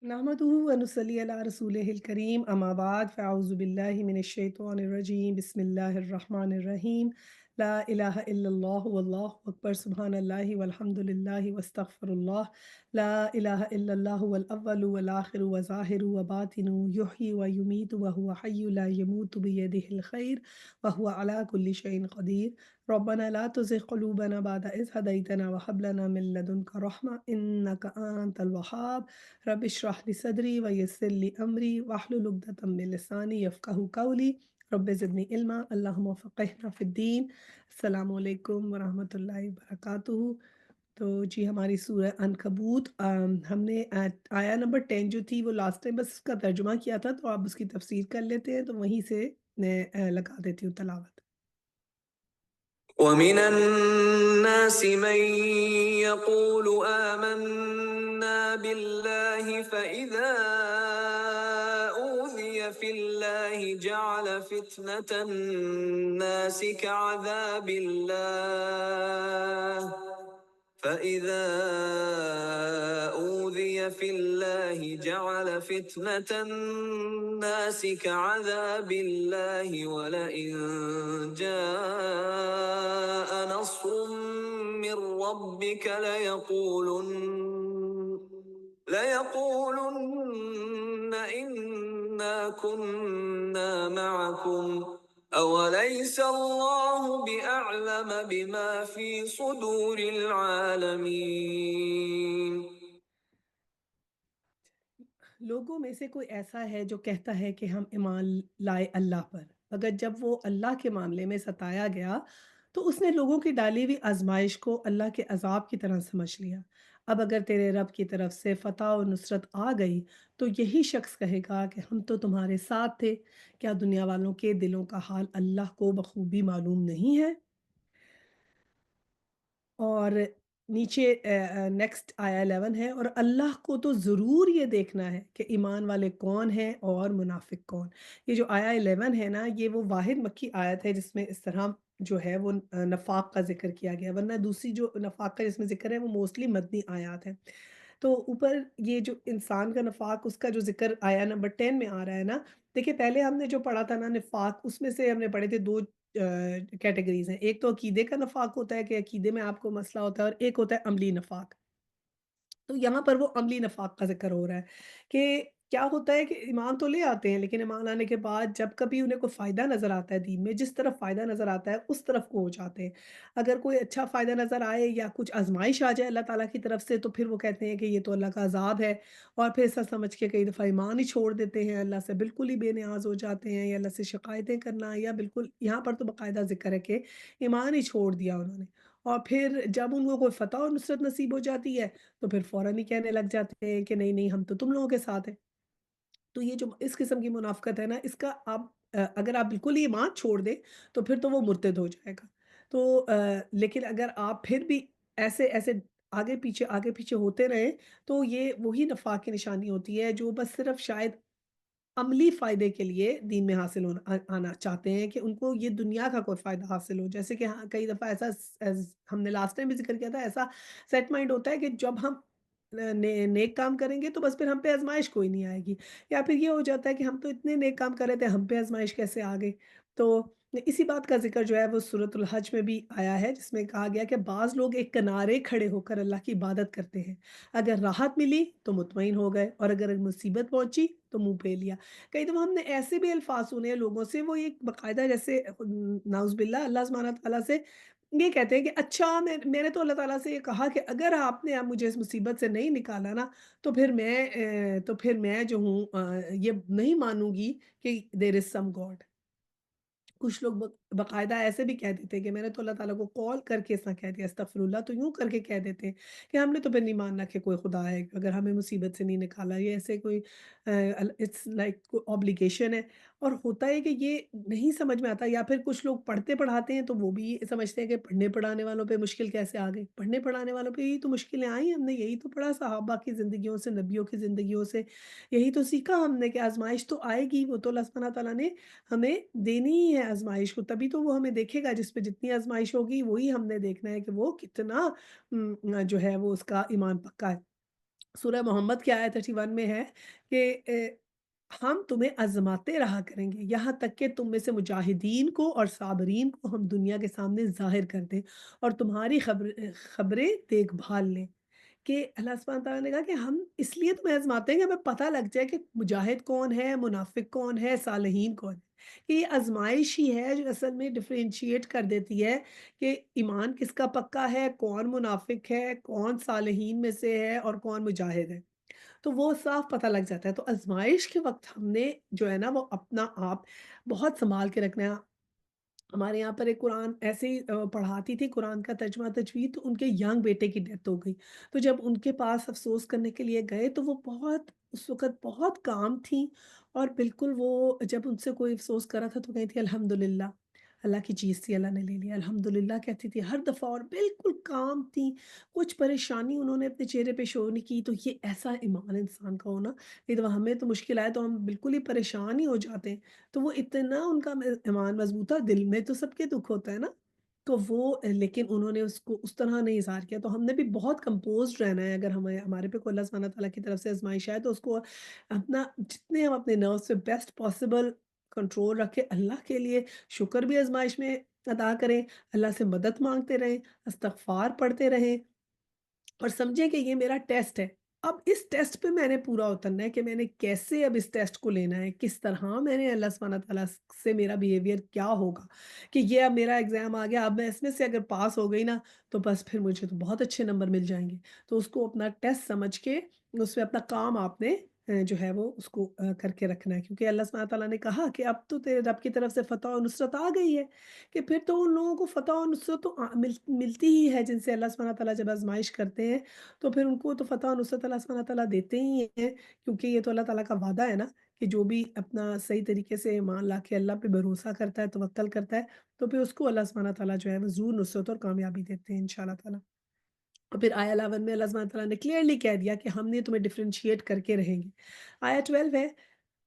नहमदुहु व नुसल्ली अला रसूलिहिल करीम अम्मा बाद फ़अऊज़ु बिल्लाहि मिनश शैतानिर रजीम बिस्मिल्लाहिर रहमानिर रहीम ला इलाहा इल्लल्लाहु वल्लाहु अकबर सुब्हानल्लाहि वल्हम्दुलिल्लाहि वस्तगफिरुल्लाह ला इलाहा इल्लल्लाहु वल अव्वलु वल आखिरु व ज़ाहिरु व बातिनु युहयी व युमीतु व हुवा हय्युन ला यमूतु बियदिहिल खैर व हुवा अला कुल्लि शैइन क़दीर रब्बना ला तुज़िग़ क़ुलूबना बअद इज़ हदैतना व हब लना मिन लदुनका रहमा इन्नका अंतल वहाब रब इश्रह ली सदरी व यस्सिर ली अमरी वाहलुल उक़दतम मिन लिसानी यफ़क़हू क़ौली रब्बि ज़िदनी इल्मा अल्लाहुम्मा फ़क़्हिना फ़िद्दीन। अस्सलामु अलैकुम व रहमतुल्लाहि व बरकातुहू। तो जी हमारी सूरह अनकबूत हमने आया नंबर 10 जो थी वो लास्ट टाइम बस उसका तर्जुमा किया था, तो आप उसकी तफसीर कर लेते हैं, तो वहीं से मैं लगा देती हूँ तलावत। ومن الناس من يقول آمنا بالله فإذا أوذي في الله جعل فتنة الناس كعذاب الله فإذا أوذي في الله جعل فتنة الناس كعذاب الله ولئن جاء نصر من ربك ليقولن إنا كنا معكم أوليس الله بأعلم بما في صدور العالمين. लोगों में से कोई ऐसा है जो कहता है कि हम ईमान लाए अल्लाह पर, मगर जब वो अल्लाह के मामले में सताया गया तो उसने लोगों की डाली हुई आजमाइश को अल्लाह के अजाब की तरह समझ लिया। अब अगर तेरे रब की तरफ से फतह और नुसरत आ गई तो यही शख्स कहेगा कि हम तो तुम्हारे साथ थे। क्या दुनिया वालों के दिलों का हाल अल्लाह को बखूबी मालूम नहीं है? और नीचे नेक्स्ट आया 11 है, और अल्लाह को तो ज़रूर ये देखना है कि ईमान वाले कौन हैं और मुनाफिक कौन। ये जो आया 11 है ना, ये वो वाहिद मक्की आयत है जिसमें इस तरह जो है वो नफाक का जिक्र किया गया, वरना दूसरी जो नफाक का जिसमें जिक्र है वो मोस्टली मदनी आयात है। तो ऊपर ये जो इंसान का नफाक उसका जो जिक्र आया नंबर 10 में आ रहा है ना, देखिए पहले हमने जो पढ़ा था ना निफाक, उसमें से हमने पढ़े थे दो कैटेगरीज हैं। एक तो अकीदे का नफाक होता है कि अकीदे में आपको मसला होता है, और एक होता है अमली नफाक। तो यहाँ पर वो अमली नफाक का ज़िक्र हो रहा है कि क्या होता है कि ईमान तो ले आते हैं, लेकिन ईमान आने के बाद जब कभी उन्हें कोई फ़ायदा नज़र आता है दीन में, जिस तरफ फ़ायदा नज़र आता है उस तरफ को हो जाते हैं। अगर कोई अच्छा फ़ायदा नज़र आए या कुछ आज़माइश आ जाए अल्लाह ताला की तरफ से, तो फिर वो कहते हैं कि ये तो अल्लाह का अज़ाब है, और फिर ऐसा समझ के कई दफ़ा ईमान ही छोड़ देते हैं, अल्लाह से बिल्कुल ही बेनियाज़ हो जाते हैं, या अल्लाह से शिकायतें करना, या बिल्कुल यहाँ पर तो बाकायदा ज़िक्र है कि ईमान ही छोड़ दिया उन्होंने। और फिर जब उनको कोई फ़तह और नुसरत नसीब हो जाती है तो फिर फ़ौरन ही कहने लग जाते हैं कि नहीं, नहीं हम तो तुम लोगों के साथ हैं। तो ये जो इस किस्म की मुनाफ़िक़त है ना, इसका आप अगर आप बिल्कुल ही ईमान छोड़ दें तो फिर तो वो मुर्तद हो जाएगा। तो लेकिन अगर आप फिर भी ऐसे-ऐसे आगे-पीछे होते रहें, तो ये वही नफ़ाक़ की निशानी होती है जो बस सिर्फ़ शायद अमली फ़ायदे के लिए दीन में हासिल आना चाहते हैं कि उनको ये दुनिया का कोई फ़ायदा हासिल हो। जैसे कि हाँ, कई दफ़ा ऐसा हमने लास्ट टाइम भी ज़िक्र किया था, ऐसा सेट माइंड होता है कि जब हम नेक काम करेंगे तो बस फिर हम पे आज़माइश कोई नहीं आएगी। या फिर ये हो जाता है कि हम तो इतने नेक काम कर रहे थे, हम पे आज़माइश कैसे आ गई? तो इसी बात का ज़िक्र जो है वो सूरतुल हज में भी आया है, जिसमें कहा गया कि बाज़ लोग एक किनारे खड़े होकर अल्लाह की इबादत करते हैं। अगर राहत मिली तो मुतमईन हो गए, और अगर मुसीबत पहुँची तो मुँह फेर लिया। कई दफ़ा हमने ऐसे भी अल्फ़ाज़ सुने हैं लोगों से, वो एक बाकायदा जैसे नाउज़ुबिल्लाह अल्लाह सुब्हानहू व तआला से ये कहते हैं कि अच्छा मैंने तो अल्लाह ताला से ये कहा कि अगर आपने अब मुझे इस मुसीबत से नहीं निकाला ना, तो फिर मैं जो हूँ ये नहीं मानूँगी कि देयर इज़ सम गॉड। कुछ लोग बाकायदा ऐसे भी कह देते हैं कि मैंने तो अल्लाह ताला को कॉल करके ऐसा कह दिया, अस्तगफिरुल्लाह, तो यूँ करके कह देते हैं कि हमने तो फिर नहीं मानना कि कोई खुदा है, अगर हमें मुसीबत से नहीं निकाला। ये ऐसे कोई इट्स लाइक कोई ऑब्लिगेशन है। और होता है कि ये नहीं समझ में आता, या फिर कुछ लोग पढ़ते पढ़ाते हैं तो वो भी ये समझते हैं कि पढ़ने पढ़ाने वालों पे मुश्किल कैसे आ गई। पढ़ने पढ़ाने वालों पे ही तो मुश्किलें आई, हमने यही तो पढ़ा सहाबा की ज़िंदगियों से, नबियों की ज़िंदगियों से, यही तो सीखा हमने कि आज़माइश तो आएगी, वो तो अल्लाह सुब्हानहू व तआला ने हमें देनी ही है आज़माइश को, तभी तो वो हमें देखेगा। जिस पे जितनी आज़माइश होगी वही हमने देखना है कि वो कितना जो है वो उसका ईमान पक्का है। सूरह मोहम्मद की आयत 31 में है कि हम तुम्हें आज़माते रहा करेंगे, यहाँ तक कि तुम में से मुजाहिदीन को और साबरीन को हम दुनिया के सामने ज़ाहिर कर दें और तुम्हारी खबरें देखभाल लें। कि अल्लाह सुब्हानहू तआला ने कहा कि हम इसलिए तुम्हें आज़माते हैं कि हमें पता लग जाए कि मुजाहिद कौन है, मुनाफ़िक कौन है, सालिहीन कौन है। कि ये आज़माइश ही है जो असल में डिफ़रेंशिएट कर देती है कि ईमान किसका पक्का है, कौन मुनाफ़िक है, कौन सालिहीन में से है और कौन मुजाहिद है। तो वो साफ़ पता लग जाता है। तो आज़माइश के वक़्त हमने जो है ना वो अपना आप बहुत सँभाल के रखना है। हमारे यहाँ पर एक कुरान ऐसे ही पढ़ाती थी कुरान का तर्जुमा तजवीद, तो उनके यंग बेटे की डेथ हो गई। तो जब उनके पास अफ़सोस करने के लिए गए तो वो बहुत उस वक़्त बहुत काम थीं और बिल्कुल वो जब उनसे कोई अफ़सोस कर रहा था तो कही थी अल्हम्दुलिल्लाह, अल्लाह की चीज़ थी अल्लाह ने ले लिया, अल्हम्दुलिल्लाह कहती थी हर दफ़ा और बिल्कुल काम थी, कुछ परेशानी उन्होंने अपने चेहरे पे शो नहीं की। तो ये ऐसा ईमान इंसान का होना, नहीं तो हमें तो मुश्किल आए तो हम बिल्कुल ही परेशान ही हो जाते हैं। तो वो इतना उनका ईमान मज़बूत था, दिल में तो सबके दुःख होता है ना, तो वो लेकिन उन्होंने उसको उस तरह नहीं इज़हार किया, तो हमने भी बहुत कंपोज़्ड रहना है अगर हमें हमारे पे कोई अल्लाह सुब्हानहू तआला की तरफ से आज़माइश आए तो उसको अपना जितने हम अपने नर्व्स पे बेस्ट पॉसिबल कंट्रोल रखें, अल्लाह के लिए शुक्र भी आज़माइश में अदा करें, अल्लाह से मदद माँगते रहें, इस्तिग़फ़ार पढ़ते रहें। और समझें कि ये मेरा टेस्ट है। अब इस टेस्ट पे मैंने पूरा उतरना है कि मैंने कैसे अब इस टेस्ट को लेना है, किस तरह मैंने अल्लाह सुब्हानहू तआला से मेरा बिहेवियर क्या होगा, कि ये अब मेरा एग्ज़ाम आ गया, अब मैं इसमें से अगर पास हो गई ना, तो बस फिर मुझे तो बहुत अच्छे नंबर मिल जाएँगे। तो उसको अपना टेस्ट समझ के उसमें अपना काम आपने जो है वो उसको करके रखना है क्योंकि अल्लाह सुब्हानहू तआला ने कहा कि अब तो तेरे रब की तरफ से फ़तह और नुसरत आ गई है, कि फिर तो उन लोगों को फ़तह और नुसरत तो मिलती ही है जिनसे अल्लाह सुब्हानहू तआला जब आज़माइश करते हैं, तो फिर उनको तो फ़तह और नुसरत अल्लाह सुब्हानहू तआला देते ही हैं, क्योंकि ये तो अल्लाह तआला का वादा है ना, कि जो भी अपना सही तरीके से ईमान ला के अल्लाह पे भरोसा करता है, तवक्कल करता है, तो फिर उसको अल्लाह सुब्हानहू तआला जो है वो ज़रूर नुसरत और कामयाबी देते हैं इंशाअल्लाह ताला। और फिर आया 11 में अल्लाह सुब्हानहू तआला ने क्लियरली कह दिया कि हमने तुम्हें डिफरेंशिएट करके रहेंगे। आया 12 है,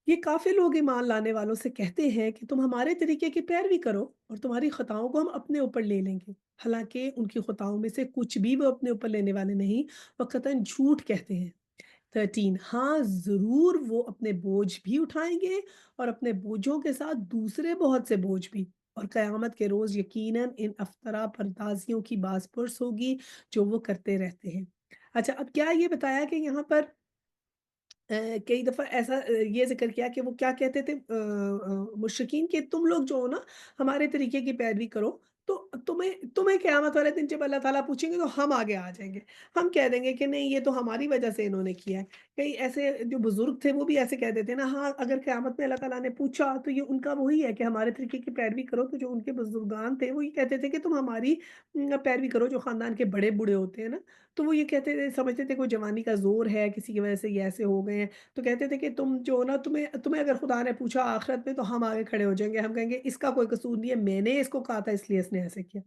ये काफ़ी लोग ईमान लाने वालों से कहते हैं कि तुम हमारे तरीके की पैरवी करो और तुम्हारी खताओं को हम अपने ऊपर ले लेंगे। हालाँकि उनकी खताओं में से कुछ भी वो अपने ऊपर लेने वाले नहीं, वो कतई झूठ कहते हैं। 13 हाँ, ज़रूर वो अपने बोझ भी उठाएँगे और अपने बोझों के साथ दूसरे बहुत से बोझ भी और क़यामत के रोज़ यकीनन इन अफ़तरा परदाज़ियों की बाज़-पुर्स होगी, जो वो करते रहते हैं। अच्छा, अब क्या ये बताया कि यहाँ पर कई दफ़ा ऐसा ये ज़िक्र किया कि वो क्या कहते थे मुशरिकीन कि तुम लोग जो हो ना हमारे तरीके की पैरवी करो, तो तुम्हें तुम्हें क़यामत वाले दिन जब अल्लाह ताला पूछेंगे तो हम आगे आ जाएँगे। हम कह देंगे कि नहीं ये तो हमारी वज़ह से इन्होंने किया है। कई ऐसे जो बुज़ुर्ग थे वो भी ऐसे कह देते हैं ना हाँ, अगर क़यामत में अल्लाह ताला ने पूछा तो ये उनका वही है कि हमारे तरीके की पैरवी करो, तो जो उनके बुज़ुर्गान थे वो ये कहते थे कि तुम हमारी पैरवी करो जो ख़ानदान के बड़े-बूढ़े होते हैं ना, तो वो ये कहते थे समझते थे कोई जवानी का ज़ोर है, किसी की वज़ह से ये ऐसे हो गए हैं। तो कहते थे कि तुम जो हो ना तुम्हें तुम्हें अगर खुदा ने पूछा आखिरत में तो हम आगे खड़े हो जाएँगे। हम कहेंगे इसका कोई कसूर नहीं है, मैंने इसको कहा था इसलिए इसने ऐसे किया।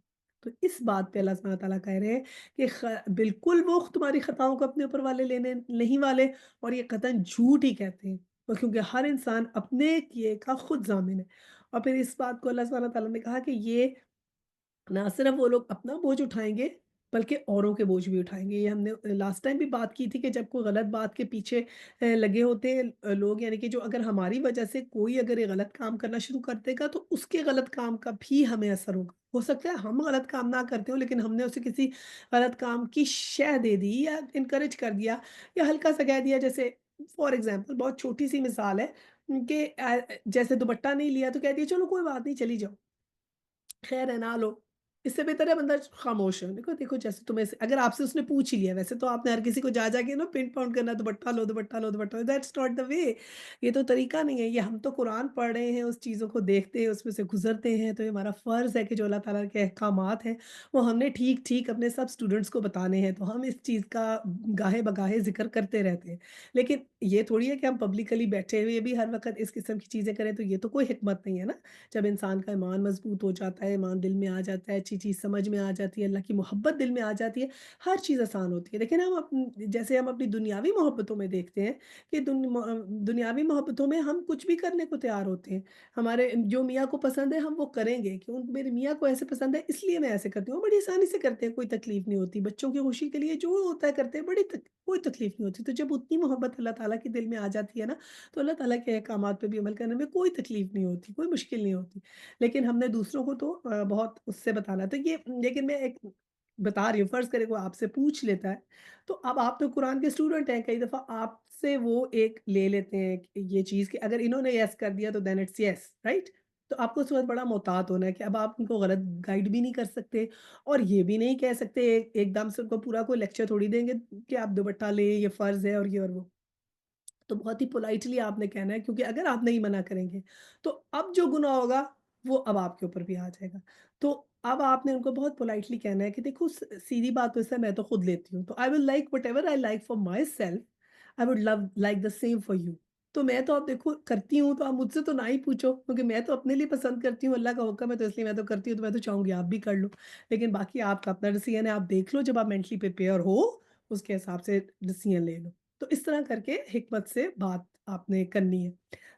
तो इस बात पे अल्लाह सुब्हानहू तआला कह रहे हैं कि बिल्कुल वो तुम्हारी खताओं को अपने ऊपर वाले लेने नहीं वाले और ये कतई झूठ ही कहते हैं। और क्योंकि हर इंसान अपने किए का खुद ज़ामिन है। और फिर इस बात को अल्लाह सुब्हानहू तआला ने कहा कि ये ना सिर्फ वो लोग अपना बोझ उठाएँगे, बल्कि औरों के बोझ भी उठाएँगे। ये हमने लास्ट टाइम भी बात की थी कि जब कोई गलत बात के पीछे लगे होते हैं लोग यानी कि जो अगर हमारी वजह से कोई अगर ये गलत काम करना शुरू कर देगा तो उसके गलत काम का भी हमें असर होगा। हो सकता है हम गलत काम ना करते हों लेकिन हमने उसे किसी गलत काम की शह दे दी या एनकरेज कर दिया या हल्का-सा कह दिया जैसे फॉर एग्ज़ाम्पल बहुत छोटी-सी मिसाल है कि जैसे दुपट्टा नहीं लिया तो कह दिया चलो कोई बात नहीं चली जाओ। खैर है ना लो। इससे बेहतर है बंदा खामोश है। देखो देखो जैसे तुम्हें से अगर आपसे उसने पूछ ही लिया वैसे तो आपने हर किसी को जा के ना पिन पाउंड करना दुपट्टा लो, दुपट्टा लो, दुपट्टा लो दैट्स नॉट द वे। ये तो तरीका नहीं है। ये हम तो कुरान पढ़ रहे हैं, उस चीज़ों को देखते हैं, उसमें से गुज़रते हैं तो ये हमारा फ़र्ज़ है कि जो अल्लाह ताला के अहकामात हैं, वो हमने ठीक-ठीक अपने सब स्टूडेंट्स को बताने हैं। तो हम इस चीज़ का गाहे-बगाहे ज़िक्र करते रहते हैं। लेकिन ये थोड़ी है कि हम पब्लिकली बैठे हुए भी हर वक़्त इस किस्म की चीज़ें करें तो ये तो कोई हिकमत नहीं है ना। जब इंसान का ईमान मज़बूत हो जाता है, ईमान दिल में आ जाता है, अच्छी चीज़ समझ में आ जाती है, अल्लाह की मोहब्बत दिल में आ जाती है, हर चीज़ आसान होती है। देखिए ना हम जैसे हम अपनी दुनियावी मोहब्बतों में देखते हैं कि दुनियावी मोहब्बतों में हम कुछ भी करने को तैयार होते हैं। हमारे जो मियाँ को पसंद है हम वो करेंगे, क्यों मेरे मियाँ को ऐसे पसंद है इसलिए मैं ऐसे करती हूँ। बड़ी आसानी से करते हैं, कोई तकलीफ़ नहीं होती। बच्चों की खुशी के लिए जो होता है करते हैं, बड़ी कोई तकलीफ़ नहीं होती। तो जब उतनी मोहब्बत अल्लाह ताला के दिल में आ जाती है ना, तो अल्लाह ताला के अहकामात पे भी अमल करने में कोई तकलीफ़ नहीं होती, कोई मुश्किल नहीं होती। लेकिन हमने दूसरों को तो बहुत उससे बताना तो ये लेकिन मैं एक बता रही हूँ, फ़र्ज़ करें कोई आपसे पूछ लेता है, तो अब आप तो कुरान के स्टूडेंट हैं, कई दफ़ा आपसे वो एक ले लेते हैं कि ये चीज़ कि अगर इन्होंने येस कर दिया तो देन इट्स येस, राइट? तो आपको उस वक़्त बड़ा मोहतात होना है कि अब आप उनको गलत गाइड भी नहीं कर सकते और ये भी नहीं कह सकते एकदम से उनको पूरा कोई लेक्चर थोड़ी देंगे कि आप दुपट्टा लें, ये फ़र्ज़ है और ये और वो। तो बहुत ही पोलाइटली आपने कहना है क्योंकि अगर आप नहीं मना करेंगे, तो अब जो गुनाह होगा, वो अब आपके ऊपर भी आ जाएगा। तो अब आपने उनको बहुत पोलाइटली कहना है कि देखो सीधी बात तो इससे मैं तो खुद लेती हूँ। तो I will like whatever I like for my self, I would love like the same for you. तो मैं तो अब देखो करती हूँ, तो आप मुझसे तो ना ही पूछो क्योंकि मैं तो अपने लिए पसंद करती हूँ, अल्लाह का हुक्म है तो इसलिए मैं तो करती हूँ, तो मैं तो चाहूँगी आप भी कर लो। लेकिन बाकी आपका अपना डिसीज़न है, आप देख लो जब आप मेंटली प्रिपेयर हो, उसके हिसाब से डिसीज़न ले लो। तो इस तरह करके हिकमत से बात आपने करनी है।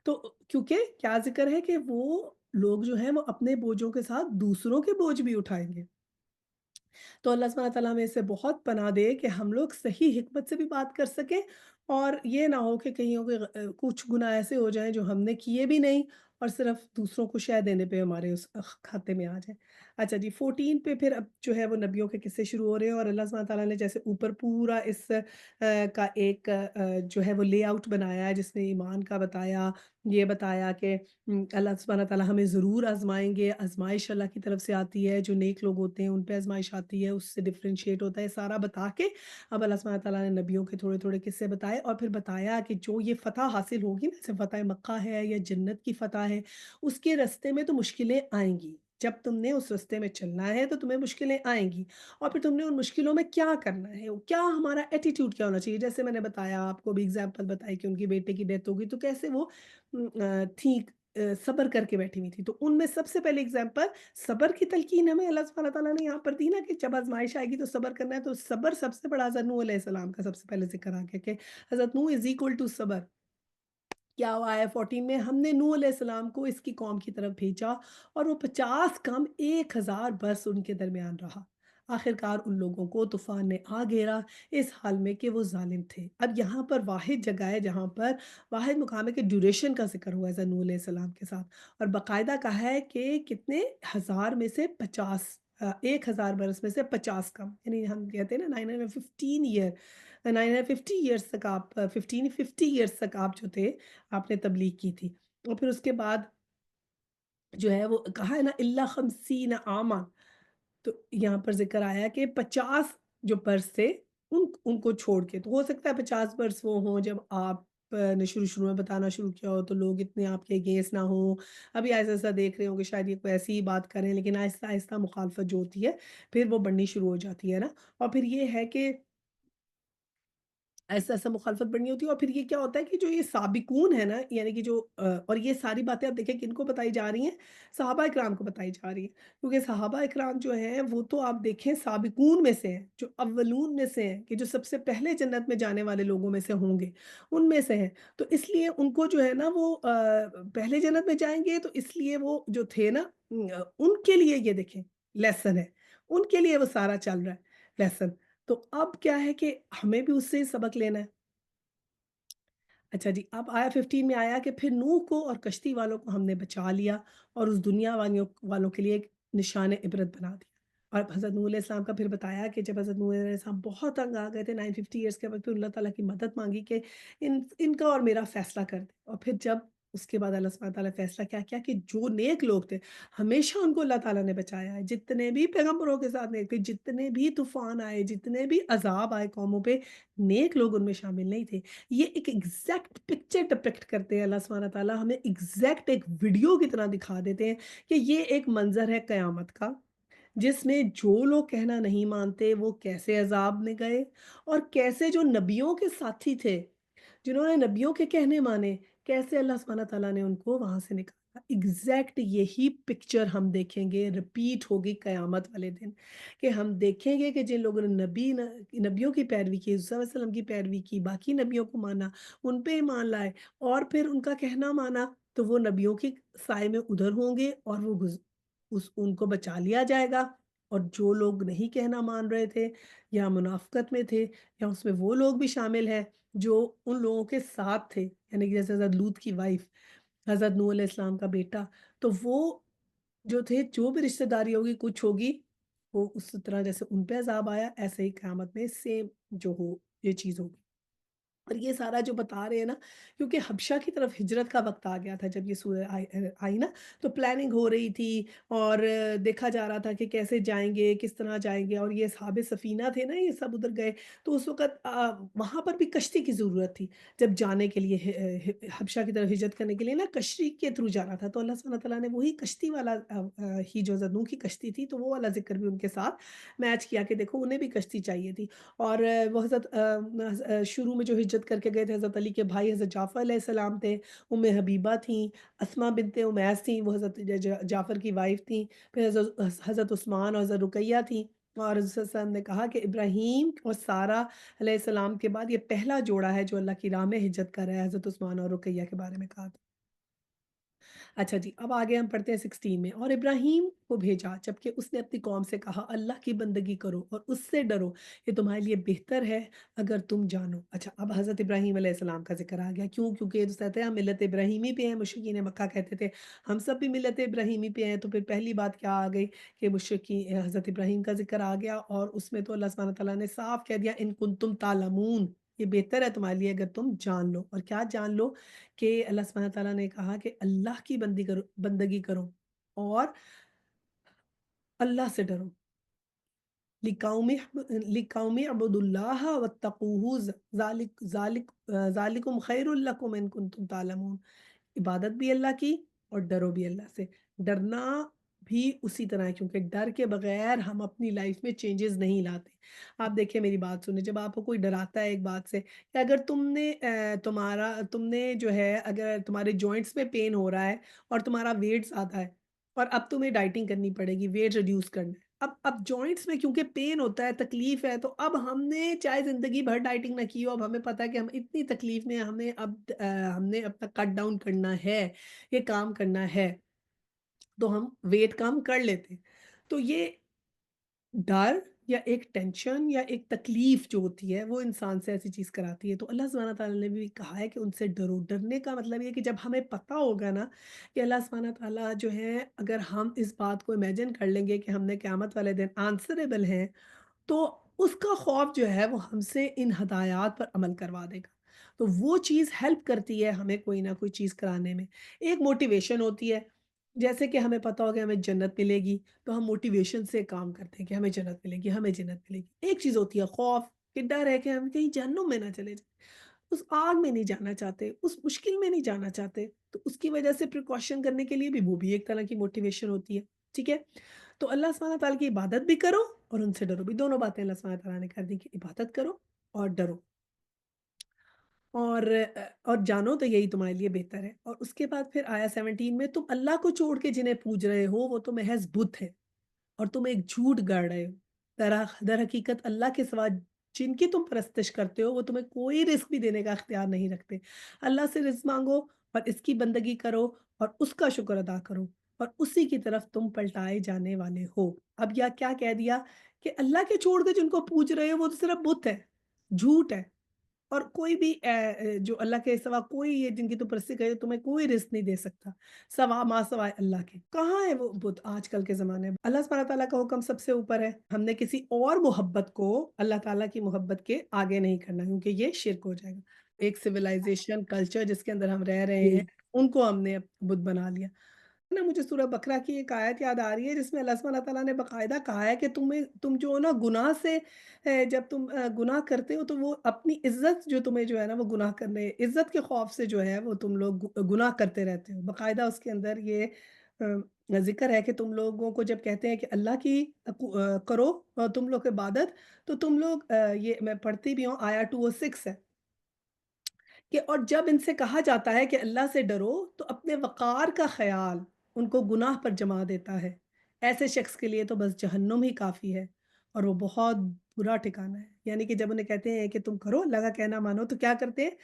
तो क्योंकि क्या ज़िक्र है कि वो लोग जो हैं वो अपने बोझों के साथ दूसरों के बोझ भी उठाएँगे। तो अल्लाह सुब्हानह तआला हमें इससे बहुत पनाह दे कि हम लोग सही हिकमत से भी बात कर सकें और ये ना हो कि कहीं हो कि कुछ गुनाह ऐसे हो जाएँ जो हमने किए भी नहीं और सिर्फ़ दूसरों को शह देने पे हमारे उस खाते में आ जाए। अच्छा जी 14 पे फिर अब जो है वो नबियों के किस्से शुरू हो रहे हैं और अल्लाह सुब्हानह तआला ने जैसे ऊपर पूरा इस का एक जो है वो लेआउट बनाया है जिसमें ईमान का बताया, ये बताया कि अल्लाह सुब्हानह तआला हमें ज़रूर आज़माएँगे, आज़माइश अल्लाह की तरफ से आती है, जो नेक लोग होते हैं उन पे आज़माइश आती है, उससे डिफरेंशिएट होता है, सारा बता के अब अल्लाह सुब्हानह तआला ने नबियों के थोड़े-थोड़े किस्से बताए और फिर बताया कि जो ये फ़तह हासिल होगी ना, जैसे फ़तह मक्का है या जन्नत की फ़तह है, उसके रास्ते में तो मुश्किलें आएँगी। जब तुमने उस रास्ते में चलना है तो तुम्हें मुश्किलें आएँगी और फिर तुमने उन मुश्किलों में क्या करना है, क्या हमारा एटीट्यूड क्या होना चाहिए? जैसे मैंने बताया आपको भी एग्ज़ाम्पल बताई कि उनके बेटे की डेथ हो गई, तो कैसे वो थी सब्र करके बैठी हुई थी। तो उनमें सबसे पहले एग्ज़ाम्पल सब्र की तलकीन हमें अल्लाह सुब्हानह तआला ने यहाँ पर दी ना कि जब आज़माइश आएगी तो सब्र करना है, तो सब्र सबसे बड़ा हज़रत नूह अलैहिस्सलाम का सबसे पहले ज़िक्र आ गया कि हज़रत नूह इज़ इक्वल टू सब्र। क्या हुआ आया 14 में हमने नूह अलैहिस्सलाम को इसकी कौम की तरफ भेजा और वो 50 कम 1000 बरस उनके दरमियान रहा। आखिरकार उन लोगों को तूफान ने आ घेरा इस हाल में कि वो जालिम थे। अब यहाँ पर वाहिद जगह है जहाँ पर वाहिद मुकाम है कि ड्यूरेशन का जिक्र हुआ है नूह अलैहिस्सलाम के साथ और बाकायदा कहा है कि कितने हज़ार में से 50 1000 बरस में से 50 कम यानी हम कहते हैं ना 915 ईयर 950 ईयर्स तक आप 1550 ईयर्स तक आप जो थे आपने तबलीग की थी। और फिर उसके बाद जो है वो कहा है ना इल्ला खमसीन आमा तो यहाँ पर ज़िक्र आया कि 50 जो बर्स थे उनको छोड़ के। तो हो सकता है 50 बर्स वो हों जब आप ने शुरू-शुरू में बताना शुरू किया हो तो लोग इतने आपके अगेंस्ट ना हों। अभी ऐसा-ऐसा देख रहे हो कि शायद ये कोई ऐसी ही बात कर रहे हैं लेकिन आहिस्ता-आहिस्ता मुखालफत जो होती है फिर वो बढ़नी शुरू हो जाती है ना। और फिर ये है कि ऐसा-ऐसा मुखालफत बढ़नी होती है और फिर ये क्या होता है कि जो ये साबिकून है ना यानी कि जो और ये सारी बातें आप देखें किनको बताई जा रही हैं, सहाबा इकराम को बताई जा रही हैं। क्योंकि सहाबा इकराम जो हैं वो तो आप देखें साबिकून में से हैं, जो अव्वलून में से हैं कि जो सबसे पहले जन्नत में जाने वाले लोगों में से होंगे, उनमें से हैं। तो इसलिए उनको जो है ना वो पहले जन्नत में जाएँगे तो इसलिए वो जो थे ना उनके लिए ये देखें लेसन है, उनके लिए वो सारा चल रहा है लेसन। तो अब क्या है कि हमें भी उससे सबक लेना है। अच्छा जी, अब आया 15 में आया कि फिर नूह को और कश्ती वालों को हमने बचा लिया और उस दुनिया वालियों वालों के लिए एक निशान इबरत बना दिया। और हज़रत नूह अलैहिस्सलाम का फिर बताया कि जब हज़रत नूह अलैहिस्सलाम बहुत तंग आ गए थे 950 ईयर्स के बाद फिर अल्लाह ताला की मदद माँगी कि इनका और मेरा फ़ैसला कर दे। और फिर जब उसके बाद अल्लाह सुब्हानह तआला फ़ैसला क्या किया कि जो नेक लोग थे, हमेशा उनको अल्लाह ताला ने बचाया है। जितने भी पैगम्बरों के साथ नेक थे, जितने भी तूफ़ान आए, जितने भी अज़ाब आए कौमों पे, नेक लोग उनमें शामिल नहीं थे। ये एक एग्ज़ैक्ट पिक्चर डिपिक्ट करते हैं अल्लाह सुब्हानह तआला हमें एग्ज़ैक्ट एक वीडियो की तरह दिखा देते हैं कि ये एक मंज़र है क़यामत का, जिसमें जो लोग कहना नहीं मानते वो कैसे अज़ाब में गए और कैसे जो नबियों के साथी थे, जिन्होंने नबियों के कहने माने, कैसे अल्लाह सुब्हानह तआला ने उनको वहाँ से निकाला। एग्ज़ैक्ट यही पिक्चर हम देखेंगे रिपीट होगी क़यामत वाले दिन, कि हम देखेंगे कि जिन लोगों ने नबियों की पैरवी की, सल्लल्लाहु अलैहि वसल्लम की पैरवी की, बाकी नबियों को माना, उन पे ईमान लाए और फिर उनका कहना माना, तो वो नबियों के साए में उधर होंगे और वो उनको बचा लिया जाएगा और जो लोग नहीं कहना मान रहे थे या मुनाफ़िक़त में थे या उसमें वो लोग भी शामिल हैं जो उन लोगों के साथ थे, यानी कि जैसे हज़रत लूत की वाइफ़, हज़रत नूह अलैहिस्सलाम का बेटा, तो वो जो थे, जो भी रिश्तेदारी होगी, कुछ होगी, वो उस तरह जैसे उन पे अज़ाब आया, ऐसे ही क़यामत में सेम जो हो, ये चीज़ होगी। और ये सारा जो बता रहे हैं ना, क्योंकि हबशा की तरफ हिजरत का वक़्त आ गया था जब ये सूरह आई ना, तो प्लानिंग हो रही थी और देखा जा रहा था कि कैसे जाएँगे, किस तरह जाएँगे और ये असहाबे सफ़ीना थे ना, ये सब उधर गए। तो उस वक़्त वहाँ पर भी कश्ती की ज़रूरत थी, जब जाने के लिए हबशा की तरफ हिजरत करने के लिए ना कश्ती के थ्रू जाना था। तो अल्लाह सुब्हानहू व तआला ने वही कश्ती वाला ही जो हज़रत नूह की कश्ती थी, तो वो वाला ज़िक्र भी उनके साथ मैच किया कि देखो उन्हें भी कश्ती चाहिए थी। और वो हज़रत शुरू में जो हिजरत करके गए थे हज़रत अली के भाई हज़रत जाफ़र अलैहिस्सलाम थे, उम्मे हबीबा थीं, अस्मा बिन्ते उमैस थीं, वो हज़रत जाफ़र की वाइफ़ थीं, फिर हज़रत उस्मान और हज़रत रुकैया थीं। और रसूल सल्लल्लाहु अलैहि वसल्लम ने कहा कि इब्राहीम और सारा अलैहिस्सलाम के बाद ये पहला जोड़ा है जो अल्लाह की राह में हिजरत कर रहा है, हज़रत उस्मान और रुकैया के बारे में कहा था। अच्छा जी, अब आगे हम पढ़ते हैं 16 में, और इब्राहीम को भेजा जबकि उसने अपनी कौम से कहा अल्लाह की बंदगी करो और उससे डरो, ये तुम्हारे लिए बेहतर है अगर तुम जानो। अच्छा, अब हज़रत इब्राहीम अलैहिस्सलाम का ज़िक्र आ गया, क्यों? क्योंकि ये तो कहते हैं हम मिल्लत इब्राहीमी पे हैं, मुशरिकीन मक्का कहते थे हम सब भी मिल्लत इब्राहीमी पे हैं, तो फिर पहली बात क्या आ गई कि हज़रत इब्राहीम का ज़िक्र आ गया और उसमें तो अल्लाह सुब्हानहू व तआला ने साफ कह दिया इन कुंतुम तालमून, ये बेहतर है तुम्हारे लिए अगर तुम जान लो। और क्या जान लो? कि अल्लाह सुब्हानहू व तआला ने कहा कि अल्लाह की बंदगी करो और अल्लाह से डरो। लिकौमि अब्दुल्लाह वत्तकूहु ज़ालिकुम खैरुल लकुम इन कुंतुम तालमून। इबादत भी अल्लाह की और डरो भी अल्लाह से। डरना भी उसी तरह है, क्योंकि डर के बगैर हम अपनी लाइफ में चेंजेस नहीं लाते। आप देखिए मेरी बात सुनिए, जब आपको कोई डराता है एक बात से कि अगर तुमने जो है अगर तुम्हारे जॉइंट्स में पेन हो रहा है और तुम्हारा वेट ज़्यादा है और अब तुम्हें डाइटिंग करनी पड़ेगी, वेट रिड्यूस करना है। अब जॉइंट्स में क्योंकि पेन होता है, तकलीफ है, तो अब हमने चाहे ज़िंदगी भर डाइटिंग ना की हो, अब हमें पता है कि हम इतनी तकलीफ में हैं, हमने अपना कट डाउन करना है, ये काम करना है, तो हम वेट कम कर लेते हैं। तो ये डर या एक टेंशन या एक तकलीफ जो होती है वो इंसान से ऐसी चीज़ कराती है। तो अल्लाह सुब्हानहू व तआला ने भी कहा है कि उनसे डरो। डरने का मतलब ये है कि जब हमें पता होगा ना कि अल्लाह सुब्हानहू व तआला जो है, अगर हम इस बात को इमेजिन कर लेंगे कि हमने क़यामत वाले दिन आंसरेबल हैं, तो उसका खौफ जो है वो हमसे इन हदायत पर अमल करवा देगा। तो वो चीज़ हेल्प करती है हमें कोई ना कोई चीज़ कराने में। एक मोटिवेशन होती है, जैसे कि हमें पता हो कि हमें जन्नत मिलेगी, तो हम मोटिवेशन से काम करते हैं कि हमें जन्नत मिलेगी, हमें जन्नत मिलेगी। एक चीज़ होती है खौफ, कि डर है कि हम कहीं जहन्नुम में ना चले जाएँ, उस आग में नहीं जाना चाहते, उस मुश्किल में नहीं जाना चाहते, तो उसकी वजह से प्रिकॉशन करने के लिए भी वो भी एक तरह की मोटिवेशन होती है, ठीक है? तो अल्लाह सुब्हानहू व तआला की इबादत भी करो और उनसे डरो भी, दोनों बातें अल्लाह सुब्हानहू व तआला ने कर दी कि इबादत करो और डरो। और जानो तो यही तुम्हारे लिए बेहतर है। और उसके बाद फिर आया 17 में, तुम अल्लाह को छोड़ के जिन्हें पूज रहे हो वो तो महज़ बुत है और तुम एक झूठ गढ़ रहे हो। दर हकीकत अल्लाह के सिवा जिनकी तुम परस्तिश करते हो वो तुम्हें कोई रिज़्क भी देने का इख्तियार नहीं रखते। अल्लाह से रिज़्क माँगो और इसकी बंदगी करो और उसका शुक्र अदा करो और उसी की तरफ तुम पलटाए जाने वाले हो। अब या क्या कह दिया कि अल्लाह के छोड़ के जिनको पूज रहे हो वो तो सिर्फ़ बुत है, झूठ है। और कोई भी जो अल्लाह के सिवा कोई ये जिनकी तुम परस्ती करे तुम्हें कोई रिज़्क नहीं दे सकता, सिवाय अल्लाह के। कहाँ है वो बुत आजकल के ज़माने में? अल्लाह सुब्हानहू व तआला का हुक्म सबसे ऊपर है। हमने किसी और मोहब्बत को अल्लाह ताला की मोहब्बत के आगे नहीं करना, क्योंकि ये शिर्क हो जाएगा। एक सिविलाइज़ेशन, कल्चर जिसके अंदर हम रह रहे हैं, जी। उनको हमने बुत बना लिया। ना मुझे सूरह बकरा की एक आयत याद आ रही है जिसमें अल्लाह सुब्हानहू व तआला ने बाकायदा कहा है कि तुम जो हो ना गुनाह से जब तुम गुनाह करते हो तो वो अपनी इज़्ज़त जो तुम्हें जो है ना वो गुनाह करने इज़्ज़त के खौफ से जो है वो तुम लोग गुनाह करते रहते हो। बाकायदा उसके अंदर ये ज़िक्र है कि तुम लोगों को जब कहते हैं कि अल्लाह की करो तुम लोग इबादत, तो तुम लोग ये मैं पढ़ती भी हूँ आया 206 है। कि और जब इनसे कहा जाता है कि अल्लाह से डरो, तो अपने वक़ार का ख़याल उनको गुनाह पर जमा देता है। ऐसे शख़्स के लिए तो बस जहन्नुम ही काफ़ी है और वो बहुत बुरा ठिकाना है। यानी कि जब उन्हें कहते हैं कि तुम करो, अल्लाह का कहना मानो, तो क्या करते हैं?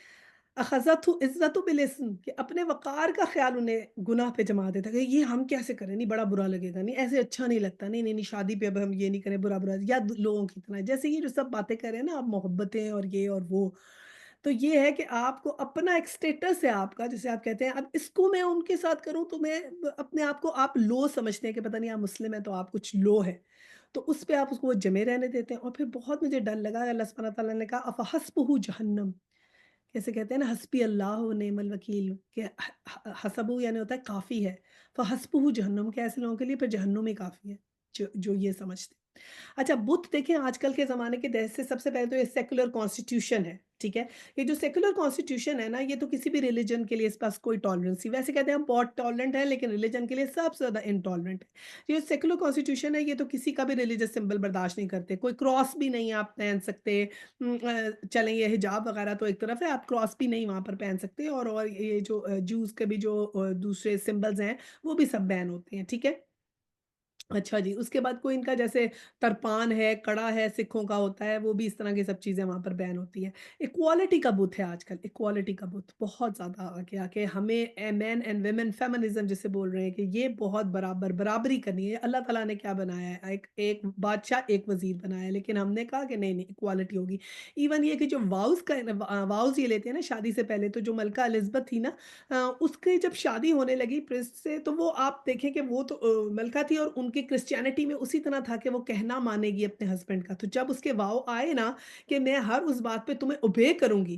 अख़ज़तहु इज़्ज़तु बिलिस्म, कि अपने वक़ार का ख़्याल उन्हें गुनाह पे जमा देता है कि ये हम कैसे करें? नहीं, बड़ा बुरा लगेगा, नहीं ऐसे अच्छा नहीं लगता, नहीं, नहीं, नहीं शादी पे अब हम ये नहीं करें, बुरा-बुरा या द लोगों की तरह। जैसे ये जो सब बातें कर रहे हैं ना आप, मोहब्बतें और ये और वो, तो ये है कि आपको अपना एक स्टेटस है आपका, जिसे आप कहते हैं अब इसको मैं उनके साथ करूँ तो मैं अपने आप को आप लो समझते हैं कि पता नहीं आप मुस्लिम हैं तो आप कुछ लो है। तो उस पे आप उसको वो जमे रहने देते हैं, और फिर बहुत मुझे डर लगा, अल्लाह सुब्हानहू व तआला ने कहा अफ़हस्बुहु जहन्नम, कैसे कहते हैं ना, हस्बी अल्लाह व निअमल वकील, कि हसबु यानी होता है काफ़ी है, फ़हस्बुहु जहन्नम, कि ऐसे लोगों के लिए फिर जहन्नुम ही काफ़ी है, जो जो ये समझते हैं। अच्छा, बुत देखें आजकल के ज़माने के दहर से सबसे पहले तो ये सेक्युलर कॉन्स्टिट्यूशन है, ठीक है? ये जो सेक्युलर कॉन्स्टिट्यूशन है ना, ये तो किसी भी रिलिजन के लिए इस पास कोई टॉलरेंस नहीं, वैसे कहते हैं हम बहुत टॉलरेंट हैं, लेकिन रिलिजन के लिए सबसे ज़्यादा इनटॉलरेंट है। ये सेक्युलर कॉन्स्टिट्यूशन है, ये तो किसी का भी रिलिजियस सिंबल बर्दाश्त नहीं करते, कोई क्रॉस भी नहीं आप पहन सकते। चलें ये हिजाब वगैरह तो एक तरफ है, आप क्रॉस भी नहीं वहाँ पर पहन सकते, और ये जो ज्यूज़ के भी जो दूसरे सिंबल्स हैं, वो भी सब बैन होते हैं, ठीक है? अच्छा जी, उसके बाद कोई इनका जैसे तरपान है, कड़ा है, सिखों का होता है, वो भी इस तरह की सब चीज़ें वहाँ पर बैन होती हैं। इक्वालिटी का बुत है आजकल, इक्वालिटी का बुत बहुत ज़्यादा आगे आके हमें मेन एंड वुमेन फेमिनिज़्म जिसे बोल रहे हैं कि ये बहुत बराबरी करनी है। अल्लाह ताला ने क्या बनाया है, एक एक बादशाह, एक वज़ीर बनाया है, लेकिन हमने कहा कि नहीं, नहीं इक्वालिटी होगी। इवन ये कि जो वाउज़ ये लेते हैं ना शादी से पहले, तो जो मलका एलिज़ाबेथ थी ना, उसकी जब शादी होने लगी प्रिंस से, तो वो आप देखें कि वो तो मलका थी, और उनकी क्रिश्चियनिटी में उसी तरह था कि वो कहना मानेगी अपने हस्बैंड का। तो जब उसके वाव आए ना कि मैं हर उस बात पे तुम्हें ओबे करूँगी,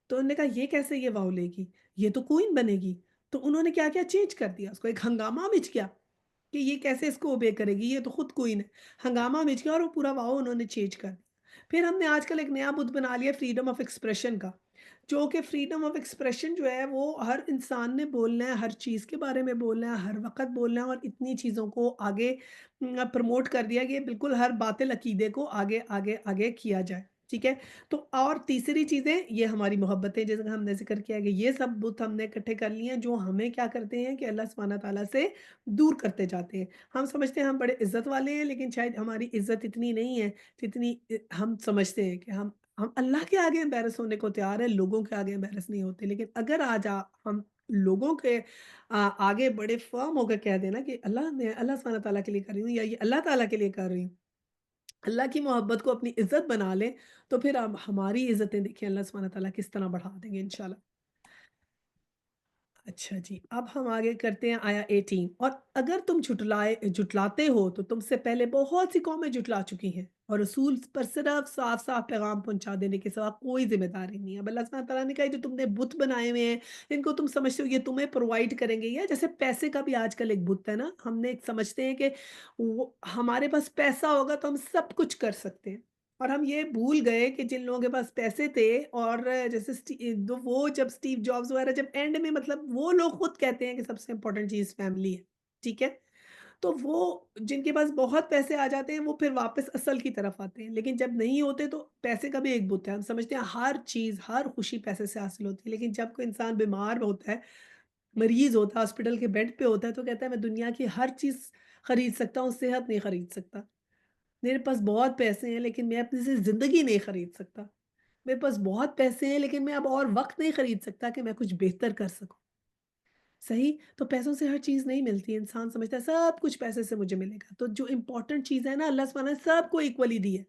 तो उन्होंने कहा ये कैसे ये वाव लेगी? ये तो क्वीन बनेगी। तो उन्होंने क्या किया, चेंज कर दिया उसको, एक हंगामा मच गया कि ये कैसे इसको ओबे करेगी, ये तो खुद क्वीन है। हंगामा मच गया और वो पूरा वाव उन्होंने चेंज कर दिया। फिर हमने आजकल एक नया बुत बना लिया फ्रीडम ऑफ एक्सप्रेशन का, जो कि फ्रीडम ऑफ एक्सप्रेशन जो है वो हर इंसान ने बोलना है, हर चीज़ के बारे में बोलना है, हर वक़्त बोलना है, और इतनी चीज़ों को आगे प्रमोट कर दिया कि बिल्कुल हर बातिल अकीदे को आगे किया जाए, ठीक है? तो और तीसरी चीज़ें ये हमारी मोहब्बतें, जैसे हमने ज़िक्र किया कि ये सब बुत हमने इकट्ठे कर लिए हैं, जो हमें क्या करते हैं कि अल्लाह सुब्हानहू व तआला से दूर करते जाते हैं। हम समझते हैं हम बड़े इज़्ज़त वाले हैं, लेकिन शायद हमारी इज़्ज़त इतनी नहीं है जितनी हम समझते हैं कि हम अल्लाह के आगे एम्बैरेस होने को तैयार हैं, लोगों के आगे एम्बैरेस नहीं होते। लेकिन अगर आज हम लोगों के आगे बड़े फ़र्म होकर कह दें ना कि मैं अल्लाह सुब्हानहू व तआला के लिए कर रही हूँ, या ये अल्लाह ताला के लिए कर रही हूँ। अल्लाह की मोहब्बत को अपनी इज़्ज़त बना लें, तो फिर अब हमारी इज़्ज़तें देखिए अल्लाह सुब्हानहू व तआला किस तरह बढ़ा देंगे इंशाल्लाह। अच्छा जी, अब हम आगे करते हैं आया 18, और अगर तुम झुटलाते हो तो तुमसे पहले बहुत सी कौमें झुटला चुकी हैं, और रसूल पर सिर्फ साफ-साफ पैगाम पहुँचा देने के सिवा कोई ज़िम्मेदारी नहीं है। अब अल्लाह सुब्हानहू व तआला ने कहा, जो तुमने बुत बनाए हुए हैं, जिनको तुम समझते हो ये तुम्हें प्रोवाइड करेंगे, या जैसे पैसे का भी आजकल एक बुत है ना, हमने एक समझते हैं कि वो हमारे पास पैसा होगा तो हम सब कुछ कर सकते हैं। और हम ये भूल गए कि जिन लोगों के पास पैसे थे, और जैसे वो जब स्टीव जॉब्स वगैरह जब एंड में, मतलब वो लोग खुद कहते हैं कि सबसे इम्पोर्टेंट चीज़ फैमिली है, ठीक है? तो वो जिनके पास बहुत पैसे आ जाते हैं, वो फिर वापस असल की तरफ आते हैं, लेकिन जब नहीं होते तो पैसे का भी एक बुत है। हम समझते हैं हर चीज़, हर खुशी पैसे से हासिल होती है, लेकिन जब कोई इंसान बीमार होता है, मरीज़ होता है, हॉस्पिटल के बेड पे होता है, तो कहता है मैं दुनिया की हर चीज़ खरीद सकता हूँ, सेहत नहीं खरीद सकता। मेरे पास बहुत पैसे हैं, लेकिन मैं अपनी से ज़िंदगी नहीं खरीद सकता। मेरे पास बहुत पैसे हैं, लेकिन मैं अब और वक़्त नहीं खरीद सकता कि मैं कुछ बेहतर कर सकूँ। सही? तो पैसों से हर चीज़ नहीं मिलती। इंसान समझता है सब कुछ पैसे से मुझे मिलेगा। तो जो इम्पोर्टेंट चीज़ है ना, अल्लाह सुब्हानहू ने सबको इक्वली दी है।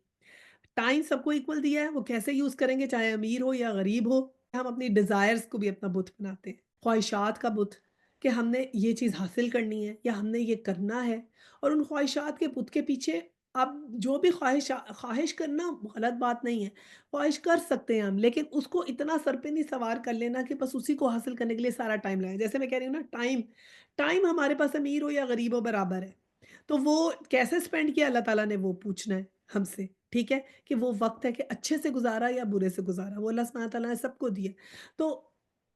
टाइम सबको इक्वल दिया है, वो कैसे यूज़ करेंगे, चाहे अमीर हो या गरीब हो। हम अपनी डिज़ायर्स को भी अपना बुत बनाते हैं, ख्वाहिशात का बुत, कि हमने ये चीज़ हासिल करनी है या हमने ये करना है, और उन ख्वाहिशात के बुत के पीछे आप जो भी ख्वाहिश करना गलत बात नहीं है, ख्वाहिश कर सकते हैं हम, लेकिन उसको इतना सर पे नहीं सवार कर लेना कि बस उसी को हासिल करने के लिए सारा टाइम लगाएँ। जैसे मैं कह रही हूँ ना, टाइम टाइम हमारे पास अमीर हो या गरीब हो बराबर है। तो वो कैसे स्पेंड किया अल्लाह ताला ने, वो पूछना है हमसे, ठीक है? कि वो वक़्त है कि अच्छे से गुज़ारा या बुरे से गुज़ारा, वो अल्लाह सुब्हानहू व तआला ने सबको दिया। तो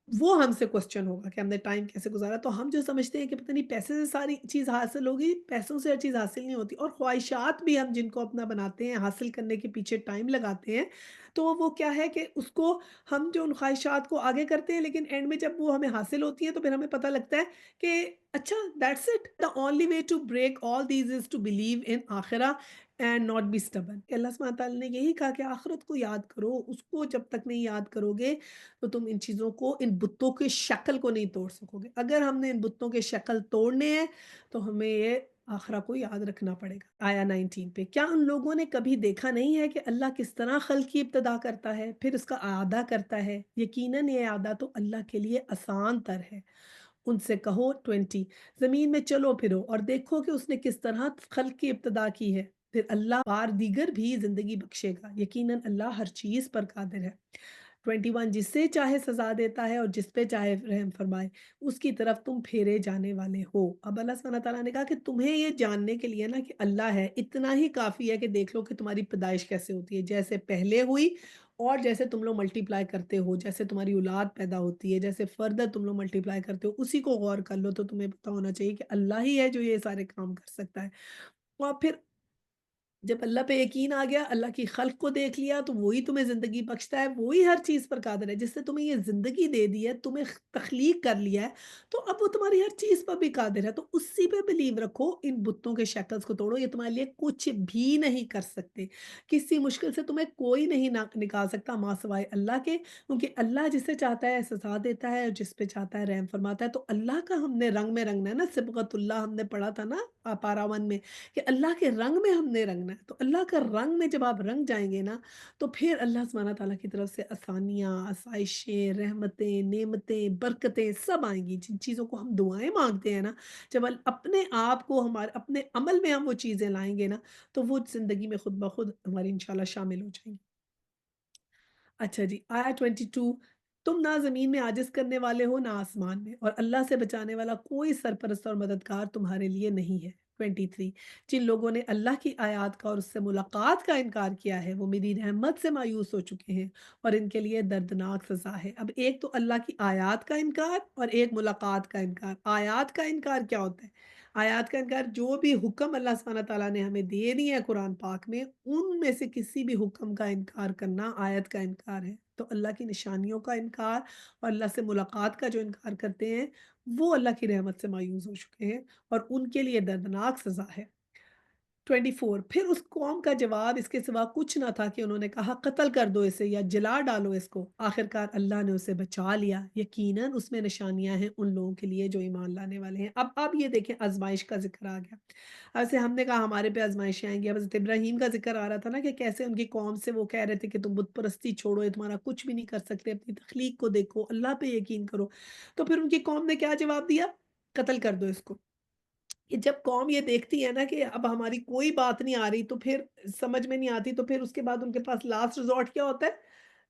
वो हमसे क्वेश्चन होगा कि हमने टाइम कैसे गुज़ारा। तो हम जो समझते हैं कि पता नहीं पैसे से सारी चीज़ हासिल होगी, पैसों से हर चीज़ हासिल नहीं होती, और ख्वाहिशात भी हम जिनको अपना बनाते हैं, हासिल करने के पीछे टाइम लगाते हैं, तो वो क्या है कि उसको हम जो उन ख्वाहिशात को आगे करते हैं, लेकिन एंड में जब वो हमें हासिल होती हैं, तो फिर हमें पता लगता है कि अच्छा, that's it. The only way to break all these is to believe in आखिरा एंड नॉट बी स्टबर्न। अल्लाह सुब्हानहू व तआला ने यही कहा कि आखिरत को याद करो, उसको जब तक नहीं याद करोगे, तो तुम इन चीज़ों को, इन बुतों की शक्ल को नहीं तोड़ सकोगे। अगर हमने इन बुतों के शक्ल तोड़ने हैं, तो हमें ये आखिरा को याद रखना पड़ेगा। आया 19 पे, क्या उन लोगों ने कभी देखा नहीं है कि अल्लाह किस तरह खल्क की इब्तिदा करता है, फिर उसका आदा करता है? यकीनन ये आदा तो अल्लाह के लिए आसान तर है। उनसे कहो 20, ज़मीन में चलो फिरो और देखो कि उसने किस तरह खल्क की इब्तिदा की है। फिर अल्लाह बार दीगर भी ज़िंदगी बख्शेगा। यकीनन अल्लाह हर चीज़ पर कादिर है। 21, जिससे चाहे सज़ा देता है और जिस पे चाहे रहम फरमाए, उसकी तरफ तुम फेरे जाने वाले हो। अब अल्लाह सुब्हानहू व तआला ने कहा कि तुम्हें ये जानने के लिए ना कि अल्लाह है, इतना ही काफ़ी है कि देख लो कि तुम्हारी पैदाइश कैसे होती है। जैसे पहले हुई और जैसे तुम लोग मल्टीप्लाई करते हो, जैसे तुम्हारी औलाद पैदा होती है, जैसे फर्दर तुम लोग मल्टीप्लाई करते हो, उसी को गौर कर लो, तो तुम्हें पता होना चाहिए कि अल्लाह ही है जो ये सारे काम कर सकता है। और फिर जब अल्लाह पे यकीन आ गया, अल्लाह की खल्क को देख लिया, तो वही तुम्हें ज़िंदगी बख्शता है, वही हर चीज़ पर कादिर है। जिसने तुम्हें ये ज़िंदगी दे दी है, तुम्हें तख्लीक कर लिया है, तो अब वो तुम्हारी हर चीज़ पर भी कादिर है। तो उसी पे बिलीव रखो, इन बुतों के शक्ल्स को तोड़ो, ये तुम्हारे लिए कुछ भी नहीं कर सकते। किसी मुश्किल से तुम्हें कोई नहीं ना निकाल सकता माँ सिवाय अल्लाह के, क्योंकि अल्लाह जिसे चाहता है सज़ा देता है, और जिस पे चाहता है रहम फरमाता है। तो अल्लाह का हमने रंग में रंगना है ना, सिबगतुल्लाह हमने पढ़ा था ना पारा 1 में, कि अल्लाह के रंग में हमने रंगना है। तो अल्लाह का रंग में जब आप रंग जाएँगे ना, तो फिर अल्लाह सुब्हानहू व तआला की तरफ से आसानियाँ, आसाइशें, रहमतें, नेमतें, बरकतें सब आएँगी। जिन चीज़ों को हम दुआएँ माँगते हैं ना, जब अपने आप को हमारे अपने अमल में हम वो चीज़ें लाएँगे ना, तो वो ज़िंदगी में खुद ब खुद हमारी इंशाअल्लाह शामिल हो जाएँगी। अच्छा जी, आया 22, तुम ना ज़मीन में आजिज़ करने वाले हो, ना आसमान में, और अल्लाह से बचाने वाला कोई सरपरस्त और मददगार तुम्हारे लिए नहीं है। 23, जिन लोगों ने अल्लाह की आयत का और उससे मुलाकात का इनकार किया है, वो मेरी रहमत से मायूस हो चुके हैं और इनके लिए दर्दनाक सज़ा है। अब एक तो अल्लाह की आयत का इनकार और एक मुलाकात का इनकार। आयत का इनकार क्या होता है? आयत का इनकार, जो भी हुक्म अल्लाह सुब्हानहू व तआला ने हमें दे दिए हैं कुरान पाक में, उनमें से किसी भी हुक्म का इनकार करना आयत का इनकार है। तो अल्लाह की निशानियों का इनकार और अल्लाह से मुलाकात का जो इनकार करते हैं, वो अल्लाह की रहमत से मायूस हो चुके हैं और उनके लिए दर्दनाक सज़ा है। 24, फिर उस कौम का जवाब इसके सिवा कुछ ना था कि उन्होंने कहा, कत्ल कर दो इसे या जला डालो इसको। आखिरकार अल्लाह ने उसे बचा लिया। यकीनन उसमें निशानियां हैं उन लोगों के लिए जो ईमान लाने वाले हैं। अब ये देखें, आजमाइश का जिक्र आ गया। ऐसे हमने कहा हमारे पे आजमाइशें आएंगी। अब हज़रत इब्राहीम का जिक्र आ रहा था ना, कि कैसे उनकी कौम से वो कह रहे थे कि तुम बुत परस्ती छोड़ो, ये तुम्हारा कुछ भी नहीं कर सकते, अपनी तख्लीक को देखो, अल्लाह पे यकीन करो। तो फिर उनकी कौम ने क्या जवाब दिया? कत्ल कर दो इसको। कि जब कौम ये देखती है ना कि अब हमारी कोई बात नहीं आ रही, तो फिर समझ में नहीं आती, तो फिर उसके बाद उनके पास लास्ट रिज़ॉर्ट क्या होता है?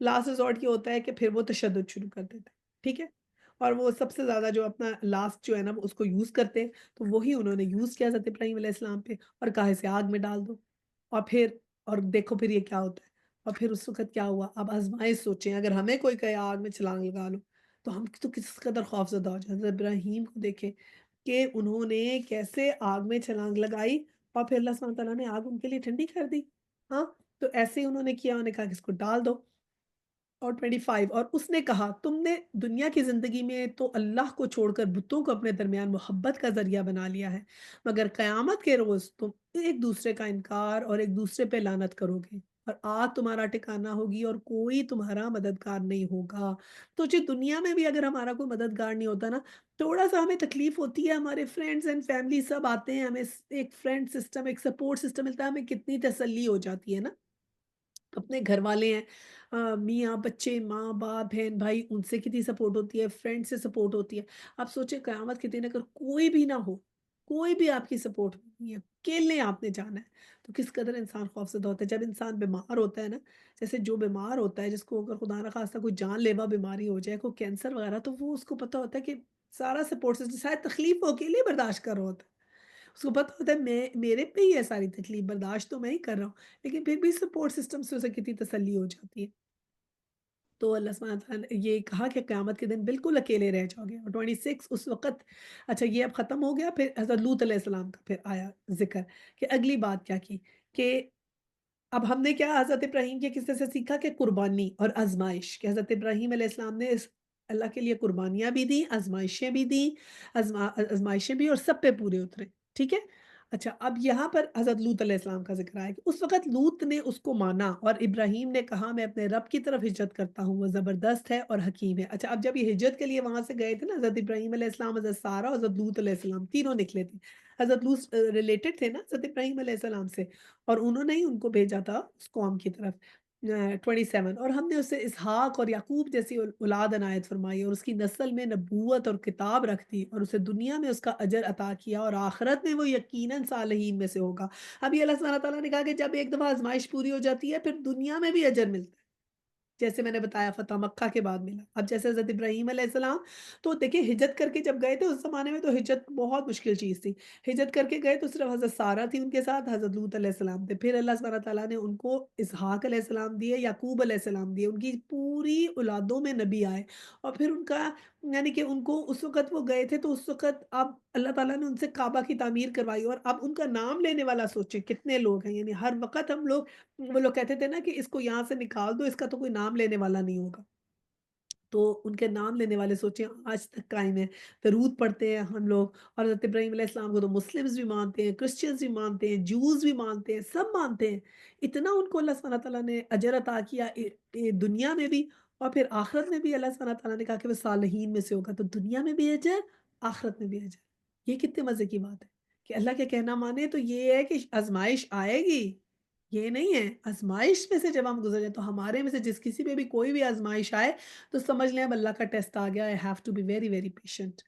लास्ट रिज़ॉर्ट ये होता है कि फिर वो तशद्दुद शुरू कर देते हैं, ठीक है? और वो सबसे ज़्यादा जो अपना लास्ट जो है ना, वो उसको यूज़ करते हैं, तो वही उन्होंने यूज़ किया हज़रत इब्राहीम अलैहिस्सलाम पे, और कहा इसे आग में डाल दो। और फिर, और देखो फिर ये क्या होता है। और फिर उस वक़्त क्या हुआ? अब आज़माइश सोचें, अगर हमें कोई कहे आग में छलांग लगा लो, तो हम तो किस कदर खौफ़ज़दा हो जाएँ। हज़रत इब्राहीम को देखें कि उन्होंने कैसे आग में छलांग लगाई और फिर अल्लाह सुब्हानहू व तआला ने आग उनके लिए ठंडी कर दी। हाँ, तो ऐसे ही उन्होंने किया, उन्होंने कहा कि इसको डाल दो। और 25, और उसने कहा, तुमने दुनिया की ज़िंदगी में तो अल्लाह को छोड़कर बुतों को अपने दरमियान मोहब्बत का ज़रिया बना लिया है, मगर क़यामत के रोज़ तुम एक दूसरे का इनकार और एक दूसरे पे लानत करोगे, और आग तुम्हारा ठिकाना होगी और कोई तुम्हारा मददगार नहीं होगा। तो जो दुनिया में भी अगर हमारा कोई मददगार नहीं होता ना, थोड़ा-सा हमें तकलीफ़ होती है, हमारे फ्रेंड्स एंड फैमिली सब आते हैं, हमें एक फ्रेंड सिस्टम, एक सपोर्ट सिस्टम मिलता है, हमें कितनी तसल्ली हो जाती है ना। अपने घर वाले हैं, मियाँ, बच्चे, माँ-बाप, बहन-भाई, उनसे कितनी सपोर्ट होती है, फ्रेंड से सपोर्ट होती है। आप सोचिए क़यामत के दिन अगर कोई भी ना हो, कोई भी आपकी सपोर्ट नहीं है, अकेले आपने जाना है, तो किस कदर इंसान खौफ़ज़दा होता है। जब इंसान बीमार होता है ना, जैसे जो बीमार होता है, जिसको अगर खुदा ना ख़ास्ता कोई जानलेवा बीमारी हो जाए, कोई कैंसर वग़ैरह, तो वो उसको पता होता है कि सारा सपोर्ट सिस्टम, शायद तकलीफ़ वो अकेले बर्दाश्त कर रहा होता है। उसको पता होता है मैं, मेरे पे ही है सारी तकलीफ, बर्दाश्त तो मैं ही कर रहा हूँ, लेकिन फिर भी सपोर्ट सिस्टम से उसे कितनी तसल्ली हो जाती है। तो अल्लाह सुब्हानहू व तआला ने ये कहा कि क़यामत के दिन बिल्कुल अकेले रह जाओगे। और 26, उस वक़्त, अच्छा ये अब ख़त्म हो गया, फिर हज़रत लूत अलैहिस्सलाम का फिर आया ज़िक्र, कि अगली बात क्या की, कि अब हमने क्या हज़रत इब्राहीम के किस्से से सीखा कि कुर्बानी और आज़माइश, कि हज़रत इब्राहीम अलैहिस्सलाम ने اللہ کے لیए कुर्बानियाँ भी दी, आज़माइशें भी दी, आज़माइशें भी और सब पे पूरे उतरे, ठीक है? अच्छा, अब यहाँ पर हज़रत लूत अलैहिस्सलाम का ज़िक्र आया कि उस वक़्त लूत ने उसको माना और इब्राहीम ने कहा मैं अपने रब की तरफ हिजरत करता हूँ, वो ज़बरदस्त है और हकीम है। अच्छा, अब जब ये हिजरत के लिए वहाँ से गए थे ना हज़रत इब्राहीम अलैहिस्सलाम, हज़रत सारा और हज़रत लूत अलैहिस्सलाम तीनों निकले थे। हज़रत लूत रिलेटेड थे ना हज़रत इब्राहीम अलैहिस्सलाम से और उन्होंने ही उनको भेजा था उस कौम की तरफ। 27 और हमने उससे इसहाक और याकूब जैसी औलाद अनायत फरमाई और उसकी नस्ल में नबूवत और किताब रख दी और उसे दुनिया में उसका अजर अता किया और आखिरत में वो यकीनन सालिहीन में से होगा। अभी अल्लाह सुब्हानहू व तआला ने कहा कि जब एक दफ़ा आज़माइश पूरी हो जाती है, फिर दुनिया में भी अजर मिलता है। जैसे मैंने बताया फ़तह मक्का के बाद मिला। अब जैसे हज़रत इब्राहीम अलैहिस्सलाम तो देखिए हिजरत करके जब गए थे उस ज़माने में तो हिजरत बहुत मुश्किल चीज़ थी। हिजरत करके गए तो सिर्फ़ हज़रत सारा थी उनके साथ, हज़रत लूत अलैहिस्सलाम थे। फिर अल्लाह सुब्हानहू व तआला ने उनको इसहाक अलैहिस्सलाम दिए, याकूब अलैहिस्सलाम दिए। उनकी पूरी औलादों में नबी आए और फिर उनका यानी कि उनको उस वक़्त वो गए थे तो उस वक़्त अब अल्लाह ताला ने उनसे काबा की तामीर करवाई और अब उनका नाम लेने वाला सोचिए कितने लोग हैं। यानी हर वक़्त हम लोग वो लोग कहते थे ना कि इसको यहाँ से निकाल दो, इसका तो कोई नाम लेने वाला नहीं होगा। तो उनके नाम लेने वाले सोचिए आज तक कायम है। दरूद पढ़ते हैं हम लोग और हज़रत इब्राहीम अलैहिस्सलाम को तो मुस्लिम्स भी मानते हैं, क्रिश्चियंस भी मानते हैं, ज्यूज़ भी मानते हैं, सब मानते हैं। इतना उनको अल्लाह सुब्हानहू व तआला ने अजर अता किया दुनिया में भी और फिर आखिरत में भी अल्लाह सुब्हानहू व तआला ने कहा कि वो सालिहीन में से होगा। तो दुनिया में भी अजर, आखिरत में भी अजर। ये कितने मज़े की बात है कि अल्लाह का कहना माने तो ये है कि आज़माइश आएगी। ये नहीं है, आज़माइश में से जब हम गुज़र जाएँ तो हमारे में से जिस किसी पे भी कोई भी आज़माइश आए तो समझ लें अब अल्लाह का टेस्ट आ गया, I have to be very, very patient.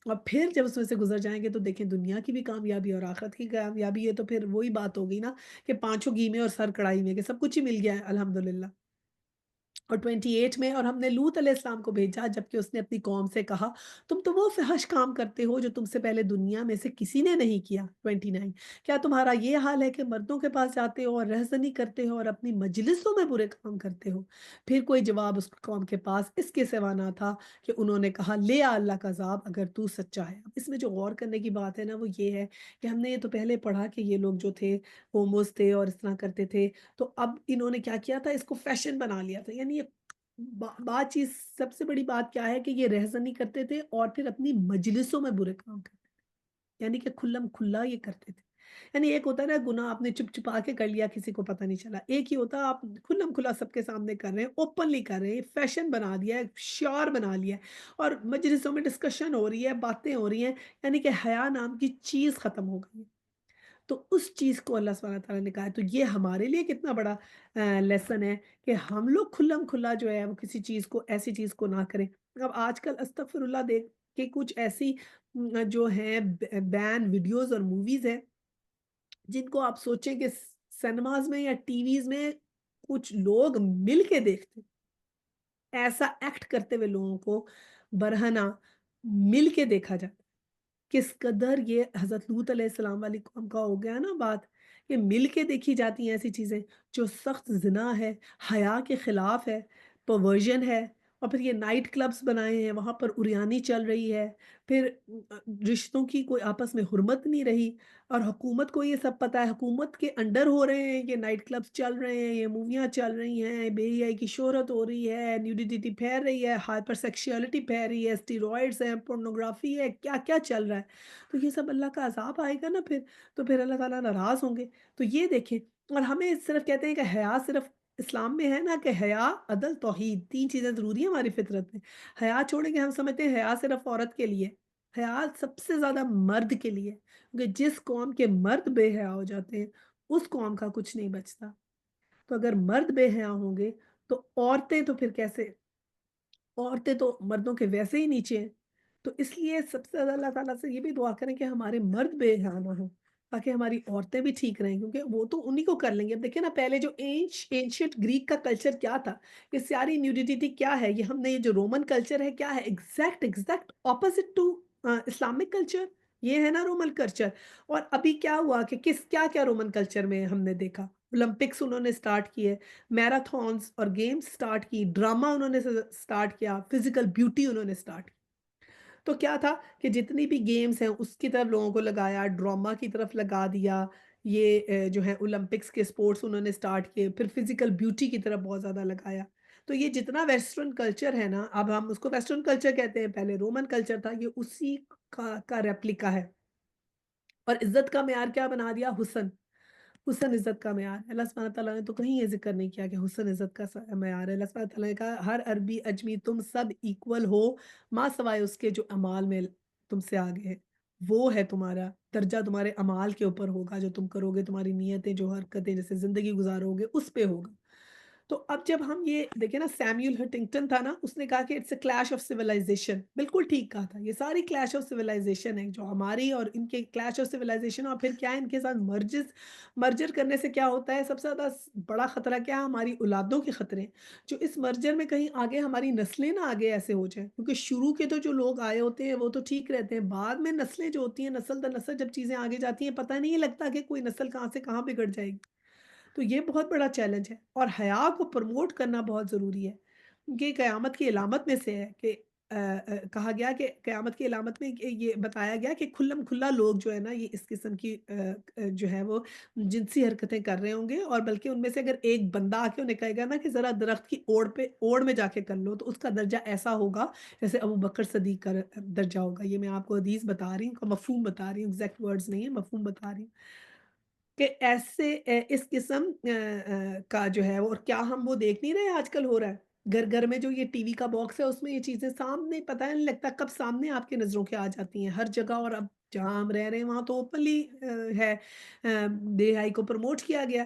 और फिर जब उसमें से गुज़र जाएँगे तो देखें दुनिया की भी कामयाबी और आखिरत की कामयाबी है तो फिर वही बात हो गई ना कि पाँचों घी में और सर कढ़ाई में कि सब कुछ ही मिल गया है अल्हम्दुलिल्लाह। और 28 में और हमने लूत अलैहिस्सलाम को भेजा जबकि उसने अपनी कौम से कहा तुम तो वो फहश काम करते हो जो तुमसे पहले दुनिया में से किसी ने नहीं किया। 29 क्या तुम्हारा ये हाल है कि मर्दों के पास जाते हो और रहज़नी करते हो और अपनी मजलिसों में बुरे काम करते हो। फिर कोई जवाब उस कौम के पास इसके सिवा ना था कि उन्होंने कहा ले आ अल्लाह का अज़ाब अगर तू सच्चा है। अब इसमें जो गौर करने की बात है ना वो ये है कि हमने ये तो पहले पढ़ा कि ये लोग जो थे होमोस थे और इस तरह करते थे तो अब इन्होंने क्या किया था इसको फैशन बना लिया था। यानी ये बात चीज़ सबसे बड़ी बात क्या है कि ये रहज़नी करते थे और फिर अपनी मजलिसों में बुरे काम करते थे। यानी कि खुल्लम-खुल्ला ये करते थे। यानी एक होता है ना गुनाह आपने चुप-चुपा के कर लिया किसी को पता नहीं चला। एक ही होता है आप खुल्लम-खुल्ला सबके सामने कर रहे हैं, ओपनली कर रहे हैं, फैशन बना दिया है, शियार बना लिया है और मजलिसों में डिस्कशन हो रही है, बातें हो रही हैं, यानी कि हया नाम की चीज़ खत्म हो गई है। तो उस चीज़ को अल्लाह सुब्हानहू व तआला ने कहा है, तो ये हमारे लिए कितना बड़ा लेसन है कि हम लोग खुल्लम-खुल्ला जो है वो किसी चीज़ को ऐसी चीज़ को ना करें। अब आजकल अस्तगफिरुल्लाह देख के कुछ ऐसी जो हैं बैन वीडियोज़ और मूवीज़ हैं, जिनको आप सोचें कि सिनेमाज़ में या टीवीज़ में कुछ लोग मिल के देखते हैं। ऐसा एक्ट करते हुए लोगों को बरहना मिल के देखा जाता है। किस कदर ये हज़रत लूत अलैहिस्सलाम वाली कौम का हो गया ना बात, ये मिल के देखी जाती हैं ऐसी चीज़ें, जो सख्त ज़िना है, हया के खिलाफ है, परवर्ज़न है और फिर ये नाइट क्लब्स बनाए हैं, वहाँ पर उरियानी चल रही है, फिर रिश्तों की कोई आपस में हुर्मत नहीं रही और हुकूमत को ये सब पता है, हुकूमत के अंडर हो रहे हैं, ये नाइट क्लब्स चल रहे हैं, ये मूवियाँ चल रही हैं, बेहयाई की शोहरत हो रही है, न्यूडिटी फैल रही है, हाइपर सेक्सुअलिटी फैल रही है, स्टेरॉइड्स हैं, पोर्नोग्राफी है, क्या-क्या चल रहा है। तो ये सब अल्लाह का अज़ाब आएगा ना फिर, तो फिर अल्लाह ताला नाराज़ होंगे। तो ये देखें और हमें सिर्फ़ कहते हैं कि हया सिर्फ़ इस्लाम में है ना कि हया, अदल, तौहीद 3 चीज़ें ज़रूरी हैं हमारी फ़ितरत में। हया छोड़ेंगे हम समझते हैं हया सिर्फ़ औरत के लिए, हया सबसे ज़्यादा मर्द के लिए है, क्योंकि जिस कौम के मर्द बेहया हो जाते हैं, उस कौम का कुछ नहीं बचता। तो अगर मर्द बेहया होंगे, तो औरतें तो फिर कैसे औरतें तो मर्दों के वैसे ही नीचे हैं। तो इसलिए सबसे ज़्यादा अल्लाह ताला से ये भी दुआ करें कि हमारे मर्द बेहया ना हों, ताकि हमारी औरतें भी ठीक रहें क्योंकि वो तो उन्हीं को कर लेंगे। अब देखिए ना पहले जो एंशिएंट ग्रीक का कल्चर क्या था? ये सारी न्यूडिटी क्या है? ये हमने ये जो रोमन कल्चर है क्या है? Exact opposite to Islamic culture. ये है ना रोमन कल्चर और अभी क्या हुआ कि क्या-क्या रोमन कल्चर में हमने देखा? ओलंपिक्स उन्होंने स्टार्ट किए। मैराथन्स और गेम्स स्टार्ट की, ड्रामा उन्होंने स्टार्ट किया, फिज़िकल ब्यूटी उन्होंने स्टार्ट की। तो क्या था कि जितनी भी गेम्स हैं उसकी तरफ लोगों को लगाया, ड्रामा की तरफ लगा दिया, ये जो है ओलंपिक्स के स्पोर्ट्स उन्होंने स्टार्ट किए, फिर फिज़िकल ब्यूटी की तरफ बहुत ज़्यादा लगाया। تو یہ جتنا ویسٹرن کلچر ہے نا، اب ہم اس کو ویسٹرن کلچر کہتے ہیں، پہلے رومن کلچر تھا، یہ اسی کا ریپلیکا ہے۔ اور عزت کا معیار کیا بنا دیا؟ حسن۔ حسن عزت کا معیار ہے۔ اللہ سبحانہ تعالیٰ نے تو کہیں یہ ذکر نہیں کیا کہ حسن عزت کا معیار ہے۔ اللہ سبحانہ تعالیٰ نے کہا ہر عربی اجمی تم سب ایکول ہو، ماں سوائے اس کے جو اعمال میں تم سے آگے ہے، وہ ہے تمہارا درجہ، تمہارے اعمال کے اوپر ہوگا، جو تم کرو گے، تمہاری نیتیں، جو حرکتیں، جیسے زندگی گزارو گے، اس پہ ہوگا۔ تو اب جب ہم یہ دیکھیں نا، سیمیول ہنٹنگٹن تھا نا، اس نے کہا کہ it's a clash of civilization, بالکل ٹھیک کہا تھا، یہ ساری کلیش آف سیولائزیشن ہے جو ہماری اور ان کے کلیش آف سیولائزیشن، اور پھر کیا ہے ان کے ساتھ مرجر کرنے سے کیا ہوتا ہے؟ سب سے زیادہ بڑا خطرہ کیا ہے؟ ہماری اولادوں کے خطرے ہیں، جو اس مرجر میں کہیں آگے ہماری نسلیں نہ آگے ایسے ہو جائیں، کیونکہ شروع کے تو جو لوگ آئے ہوتے ہیں وہ تو ٹھیک رہتے ہیں، بعد میں نسلیں جو ہوتی ہیں، نسل در نسل جب چیزیں آگے جاتی ہیں، پتہ نہیں لگتا کہ کوئی نسل کہاں سے کہاں بگڑ جائے گی۔ تو یہ بہت بڑا چیلنج ہے، اور حیا کو پروموٹ کرنا بہت ضروری ہے، کیونکہ قیامت کی علامت میں سے ہے کہ کہا گیا کہ قیامت کی علامت میں یہ بتایا گیا کہ کھلم کھلا لوگ جو ہے نا، یہ اس قسم کی جو ہے وہ جنسی حرکتیں کر رہے ہوں گے، اور بلکہ ان میں سے اگر ایک بندہ آ کے انہیں کہے گا نا کہ ذرا درخت کی اوڑ میں جا کے کر لو، تو اس کا درجہ ایسا ہوگا جیسے ابو بکر صدیق کا درجہ ہوگا۔ یہ میں آپ کو حدیث بتا رہی ہوں، کا مفہوم بتا رہی ہوں، ایگزیکٹ ورڈز نہیں ہے، مفہوم بتا رہی ہوں کہ ایسے اس قسم کا جو ہے اور کیا ہم وہ دیکھ نہیں رہے آج کل ہو رہا ہے؟ گھر گھر میں جو یہ ٹی وی کا باکس ہے، اس میں یہ چیزیں سامنے، پتہ نہیں لگتا کب سامنے آپ کی نظروں کے آ جاتی ہیں ہر جگہ، اور اب جہاں ہم رہ رہے ہیں وہاں تو اوپنلی ہے، بے حیائی کو پروموٹ کیا گیا۔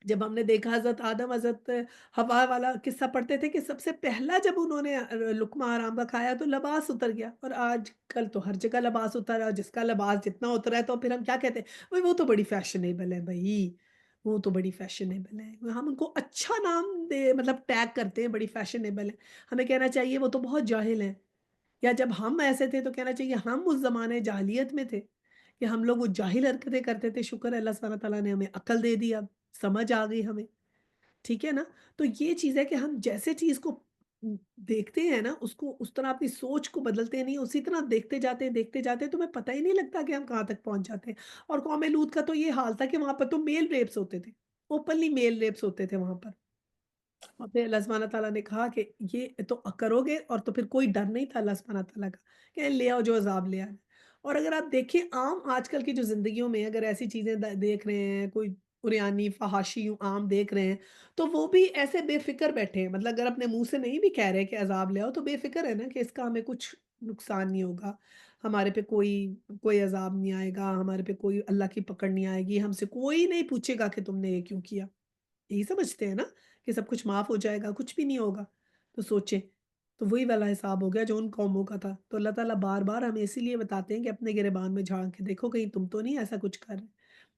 جب ہم نے دیکھا حضرت آدم حضرت حوا والا قصہ پڑھتے تھے کہ سب سے پہلا جب انہوں نے لقمہ حرام کا کھایا تو لباس اتر گیا، اور آج کل تو ہر جگہ لباس اترا، جس کا لباس جتنا اترا ہے تو پھر ہم کیا کہتے ہیں؟ بھائی وہ تو بڑی فیشنیبل ہے بھائی، وہ تو بڑی فیشنیبل ہے، ہم ان کو اچھا نام دے مطلب ٹیگ کرتے ہیں، بڑی فیشنیبل ہے۔ ہمیں کہنا چاہیے وہ تو بہت جاہل ہیں، یا جب ہم ایسے تھے تو کہنا چاہیے ہم اس زمانے جاہلیت میں تھے کہ ہم لوگ وہ جاہل حرکتیں کرتے تھے، شکر ہے اللہ سبحانہ تعالیٰ نے ہمیں عقل دے دی، اب سمجھ آ گئی ہمیں، ٹھیک ہے نا؟ تو یہ چیز ہے کہ ہم جیسے چیز کو دیکھتے ہیں نا، اس کو اس طرح اپنی سوچ کو بدلتے نہیں، اسی طرح دیکھتے جاتے ہیں، تو ہمیں پتہ ہی نہیں لگتا کہ ہم کہاں تک پہنچ جاتے ہیں۔ اور قوم لوط کا تو یہ حال تھا کہ وہاں پر تو میل ریپس ہوتے تھے، اوپنلی میل ریپس ہوتے تھے وہاں پر۔ اور پھر اللہ سبحانہ تعالیٰ نے کہا کہ یہ تو کرو گے، اور تو پھر کوئی ڈر نہیں تھا اللہ سبحانہ تعالیٰ کا کہ لے آؤ جو عذاب لے آئے۔ اور اگر آپ دیکھیں عام آج کل کی جو زندگیوں میں اگر ایسی چیزیں دیکھ رہے ہیں، کوئی اریانی فحاشی یوں عام دیکھ رہے ہیں، تو وہ بھی ایسے بے فکر بیٹھے ہیں، مطلب اگر اپنے منہ سے نہیں بھی کہہ رہے کہ عذاب لے آؤ، تو بے فکر ہے نا کہ اس کا ہمیں کچھ نقصان نہیں ہوگا، ہمارے پہ کوئی کوئی عذاب نہیں آئے گا، ہمارے پہ کوئی اللہ کی پکڑ نہیں آئے گی، ہم سے کوئی نہیں پوچھے گا کہ تم نے یہ کیوں کیا۔ یہی سمجھتے ہیں نا کہ سب کچھ معاف ہو جائے گا، کچھ بھی نہیں ہوگا۔ تو سوچیں، تو وہی والا حساب ہو گیا جو ان قوموں کا تھا۔ تو اللہ تعالیٰ بار-بار ہمیں اسی لیے بتاتے ہیں کہ اپنے گریبان میں جھانک کے دیکھو کہیں تم تو نہیں ایسا کچھ کر رہے۔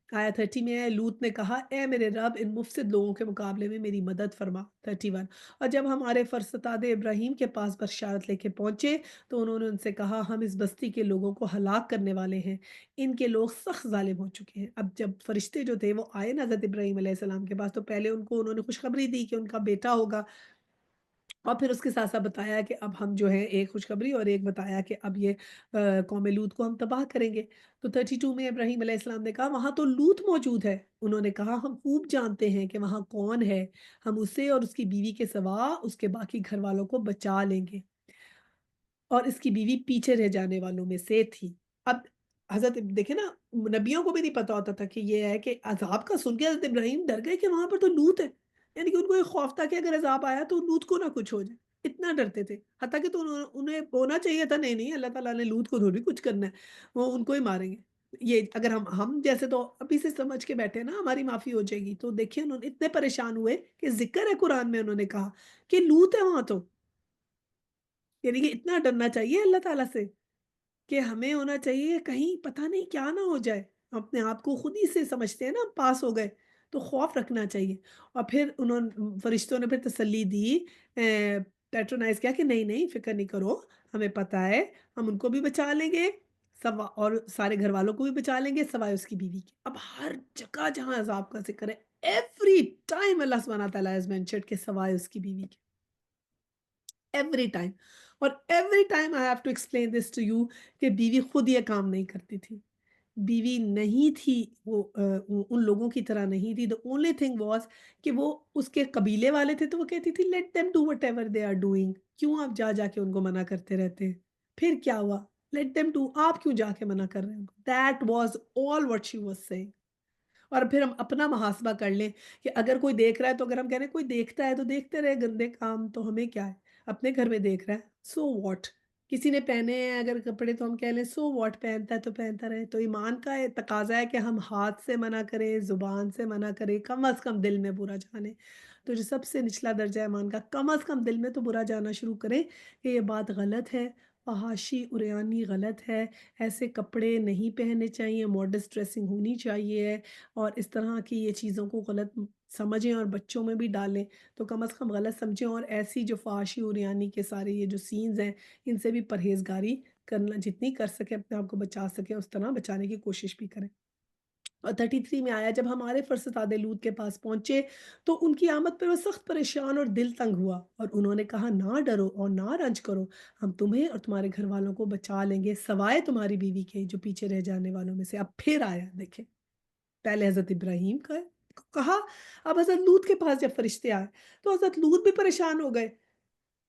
آیا 30 میں ہے، لوط نے کہا اے میرے رب ان مفسد لوگوں کے مقابلے میں میری مدد فرما۔ 31 اور جب ہمارے فرزند ابراہیم کے پاس بشارت لے کے پہنچے تو انہوں نے ان سے کہا ہم اس بستی کے لوگوں کو ہلاک کرنے والے ہیں، ان کے لوگ سخت ظالم ہو چکے ہیں۔ اب جب فرشتے جو تھے وہ آئے نا حضرت ابراہیم علیہ السلام کے پاس، تو پہلے ان کو انہوں نے خوشخبری دی کہ ان کا بیٹا ہوگا، اور پھر اس کے ساتھ-ساتھ بتایا کہ اب ہم جو ہے ایک خوشخبری اور ایک بتایا کہ اب یہ قوم لوط کو ہم تباہ کریں گے۔ تو 32 میں ابراہیم علیہ السلام نے کہا وہاں تو لوط موجود ہے۔ انہوں نے کہا ہم خوب جانتے ہیں کہ وہاں کون ہے، ہم اسے اور اس کی بیوی کے سوا اس کے باقی گھر والوں کو بچا لیں گے۔ اور اس کی بیوی پیچھے رہ جانے والوں میں سے تھی۔ اب حضرت دیکھیں نا، نبیوں کو بھی نہیں پتا ہوتا تھا کہ یہ ہے کہ عذاب کا سن کے حضرت ابراہیم ڈر گئے کہ وہاں پر تو لوط ہے، یعنی کہ ان کو یہ خوف تھا کہ اگر عذاب آیا تو لوط کو نہ کچھ ہو جائے، اتنا ڈرتے تھے، حتیٰ کہ تو انہیں ہونا چاہیے تھا نہیں نہیں اللہ تعالیٰ نے لوط کو تھوڑی کچھ کرنا ہے، وہ ان کو ہی ماریں گے۔ یہ اگر ہم جیسے تو ابھی سے سمجھ کے بیٹھے نا ہماری معافی ہو جائے گی، تو دیکھیں انہوں نے اتنے پریشان ہوئے کہ ذکر ہے قرآن میں، انہوں نے کہا کہ لوط ہے وہاں تو، یعنی کہ اتنا ڈرنا چاہیے اللہ تعالیٰ سے کہ ہمیں ہونا چاہیے کہیں پتہ نہیں کیا نہ ہو جائے، ہم اپنے آپ کو خود ہی سے سمجھتے ہیں نا ہم پاس ہو گئے، تو خوف رکھنا چاہیے۔ اور پھر فرشتوں نے پھر تسلی دی، پیٹرونائز کیا کہ نہیں نہیں فکر نہیں کرو، ہمیں پتہ ہے ہم ان کو بھی بچا لیں گے، سوا اور سارے گھر والوں کو بھی بچا لیں گے سوائے اس کی بیوی کے۔ اب ہر جگہ جہاں عذاب کا ذکر ہے، ایوری ٹائم اللہ سبحانہ تعالیٰ has mentioned کہ سوائے اس کی بیوی کے، ایوری ٹائم۔ اور every time I have to explain this to you کہ بیوی خود یہ کام نہیں کرتی تھی، बीवी नहीं थी, वो उन लोगों की तरह नहीं थी। द ओनली थिंग वाज़ कि वो उसके कबीले वाले थे, तो वो कहती थी let them do whatever they are doing, क्यों आप जा-जा के उनको मना करते रहते हैं? फिर क्या हुआ? लेट देम डू, आप क्यों जाके मना कर रहे हैं उनको? That was all what she was saying. और फिर हम अपना मुहासबा कर लें कि अगर कोई देख रहा है, तो अगर हम कह रहे हैं कोई देखता है तो देखते रहे गंदे काम, तो हमें क्या है? अपने घर में देख रहा है, सो व्हाट? किसी ने पहने हैं अगर कपड़े, तो हम कह लें सो व्हाट, पहनता है तो पहनता रहे। तो ईमान का ये तकाज़ा है कि हम हाथ से मना करें, ज़ुबान से मना करें, कम से कम दिल में बुरा जाने। तो जो सबसे निचला दर्जा है ईमान का, कम से कम दिल में तो बुरा जाना शुरू करें कि ये बात गलत है, फ़हाशी उरयानी गलत है, ऐसे कपड़े नहीं पहनने चाहिए, मॉडेस्ट ड्रेसिंग होनी चाहिए। और इस तरह की ये चीज़ों को गलत समझें और बच्चों में भी डालें, तो कम से कम गलत समझें, और ऐसी जो फ़ाहशी और यानी के सारे ये जो सीन्स हैं, इनसे भी परहेज़गारी करना, जितनी कर सकें अपने आप को बचा सकें, उस तरह बचाने की कोशिश भी करें। और 33 में आया, जब हमारे फ़रज़्तादे लूत के पास पहुँचे, तो उनकी आमद पर वो सख्त परेशान और दिल तंग हुआ, और उन्होंने कहा, ना डरो और ना रंज करो, हम तुम्हें और तुम्हारे घरवालों को बचा लेंगे, सवाए तुम्हारी बीवी के जो पीछे रह जाने वालों में से। अब फिर आया, देखें, पहले हज़रत इब्राहीम का कहा, अब हज़रत लूत के पास जब फरिश्ते आए, तो हज़रत लूत भी परेशान हो गए।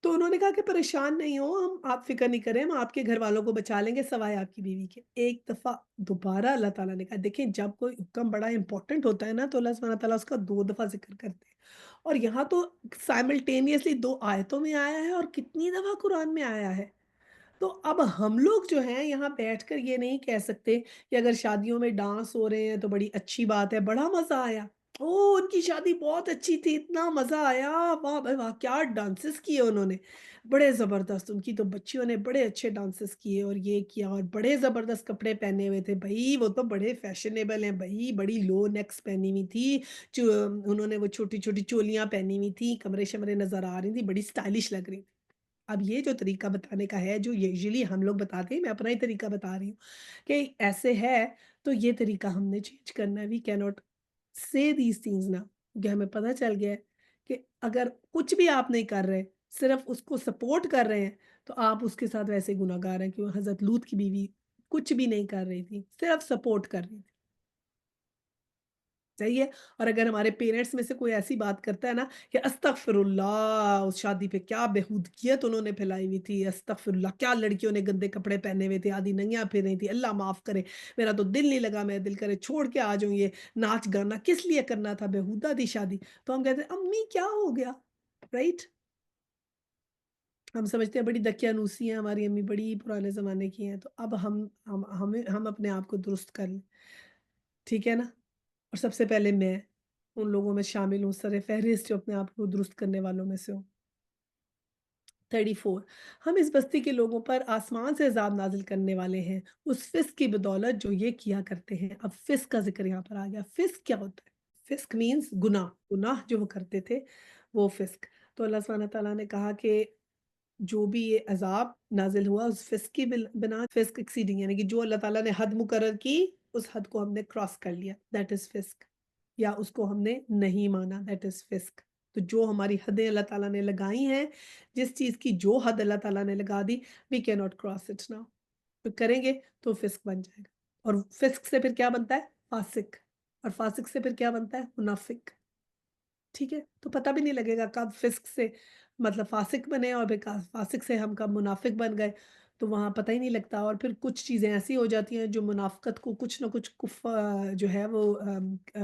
तो उन्होंने कहा कि परेशान नहीं हो, हम आप फ़िक्र नहीं करें, हम आपके घरवालों को बचा लेंगे सिवाय आपकी बीवी के। एक दफ़ा दोबारा अल्लाह ताला ने कहा, देखें जब कोई हुक्म बड़ा इम्पोर्टेंट होता है ना, तो अल्लाह सुब्हानहू व तआला उसका 2 दफ़ा ज़िक्र करते हैं। और यहाँ तो साइमल्टेनियसली 2 आयतों में आया है, और कितनी दफ़ा कुरान में आया है। तो अब हम लोग जो हैं यहाँ बैठकर ये नहीं कह सकते कि अगर शादियों में डांस हो रहे हैं तो बड़ी अच्छी बात है, बड़ा मज़ा आया। ओह! उनकी शादी बहुत अच्छी थी, इतना मज़ा आया, वाह भाई वाह! क्या डांसेस किए उन्होंने, बड़े ज़बरदस्त। उनकी तो बच्चियों ने बड़े अच्छे डांसेस किए और ये किया, और बड़े ज़बरदस्त कपड़े पहने हुए थे। भई वो तो बड़े फैशनेबल हैं भई, बड़ी लो नेक्स पहनी हुई थी, जो उन्होंने वो छोटी-छोटी चोलियाँ पहनी हुई थी, कमरे-शमरे नज़र आ रही थी, बड़ी स्टाइलिश लग रही थी। अब ये जो तरीका बताने का है, जो यूजुअली हम लोग बताते हैं, मैं अपना ही तरीका बता रही हूँ कि ऐसे है, तो ये तरीका हमने चेंज करना है। वी कैन नॉट से दीज़ थिंग्स नाउ, क्योंकि हमें पता चल गया है कि अगर कुछ भी आप नहीं कर रहे, सिर्फ़ उसको सपोर्ट कर रहे हैं, तो आप उसके साथ वैसे ही गुनहगार हैं, क्यों हज़रत लूत की बीवी कुछ भी नहीं कर रही थी, सिर्फ़ सपोर्ट कर रही थी। सही है? और अगर हमारे पेरेंट्स में से कोई ऐसी बात करता है ना कि अस्तगफिरुल्लाह, उस शादी पे क्या बेहूदगियत उन्होंने फैलाई हुई थी, अस्तगफिरुल्लाह, क्या लड़कियों ने गंदे कपड़े पहने हुए थे, आधी नंगियाँ फिर रही थी, अल्लाह माफ़ करे, मेरा तो दिल नहीं लगा, मेरा दिल करे छोड़ के आ जाऊँ, ये नाच-गाना किस लिए करना था, बेहूदा थी शादी। तो हम कहते हैं, अम्मी क्या हो गया? राइट? हम समझते हैं बड़ी दकियानूसी हैं हमारी अम्मी, बड़ी पुराने ज़माने की हैं, तो अब हम अपने आप को दुरुस्त कर लें, ठीक है ना? और सबसे पहले मैं उन लोगों में शामिल हूँ, सर-ए-फ़हरिस्त जो अपने आप को दुरुस्त करने वालों में से हूँ। 34, हम इस बस्ती के लोगों पर आसमान से अज़ाब नाज़िल करने वाले हैं, उस फ़िस्क की बदौलत जो ये किया करते हैं। अब फ़िस्क का ज़िक्र यहाँ पर आ गया। फ़िस्क क्या होता है? फ़िस्क मीन्स गुनाह, गुनाह जो वो करते थे, वो फ़िस्क। तो अल्लाह सुब्हानहू व तआला ने कहा कि जो भी ये अज़ाब नाज़िल हुआ उस फ़िस्क की बिना, फ़िस्क एक्सीडिंग यानी कि जो अल्लाह ताला ने हद मुकर्रर की, उस हद को हमने क्रॉस कर लिया, दैट इज़ फ़िस्क। या उसको हमने नहीं माना, दैट इज़ फ़िस्क। तो जो हमारी हदें अल्लाह ताला ने लगाई हैं, जिस चीज़ की जो हद अल्लाह ताला ने लगा दी, we can not cross it now. तो करेंगे तो फ़िस्क बन जाएगा, और फ़िस्क से फिर क्या बनता है? फ़ासिक, और फ़ासिक से फिर क्या बनता है? मुनाफ़िक। ठीक है? तो पता भी नहीं लगेगा कब फ़िस्क से मतलब फ़ासिक बने, और फिर का फ़ासिक से हम कब मुनाफ़िक बन गए, तो वहाँ पता ही नहीं लगता। और फिर कुछ चीज़ें ऐसी हो जाती हैं जो मुनाफ़्क़त को कुछ न कुछ जो है वो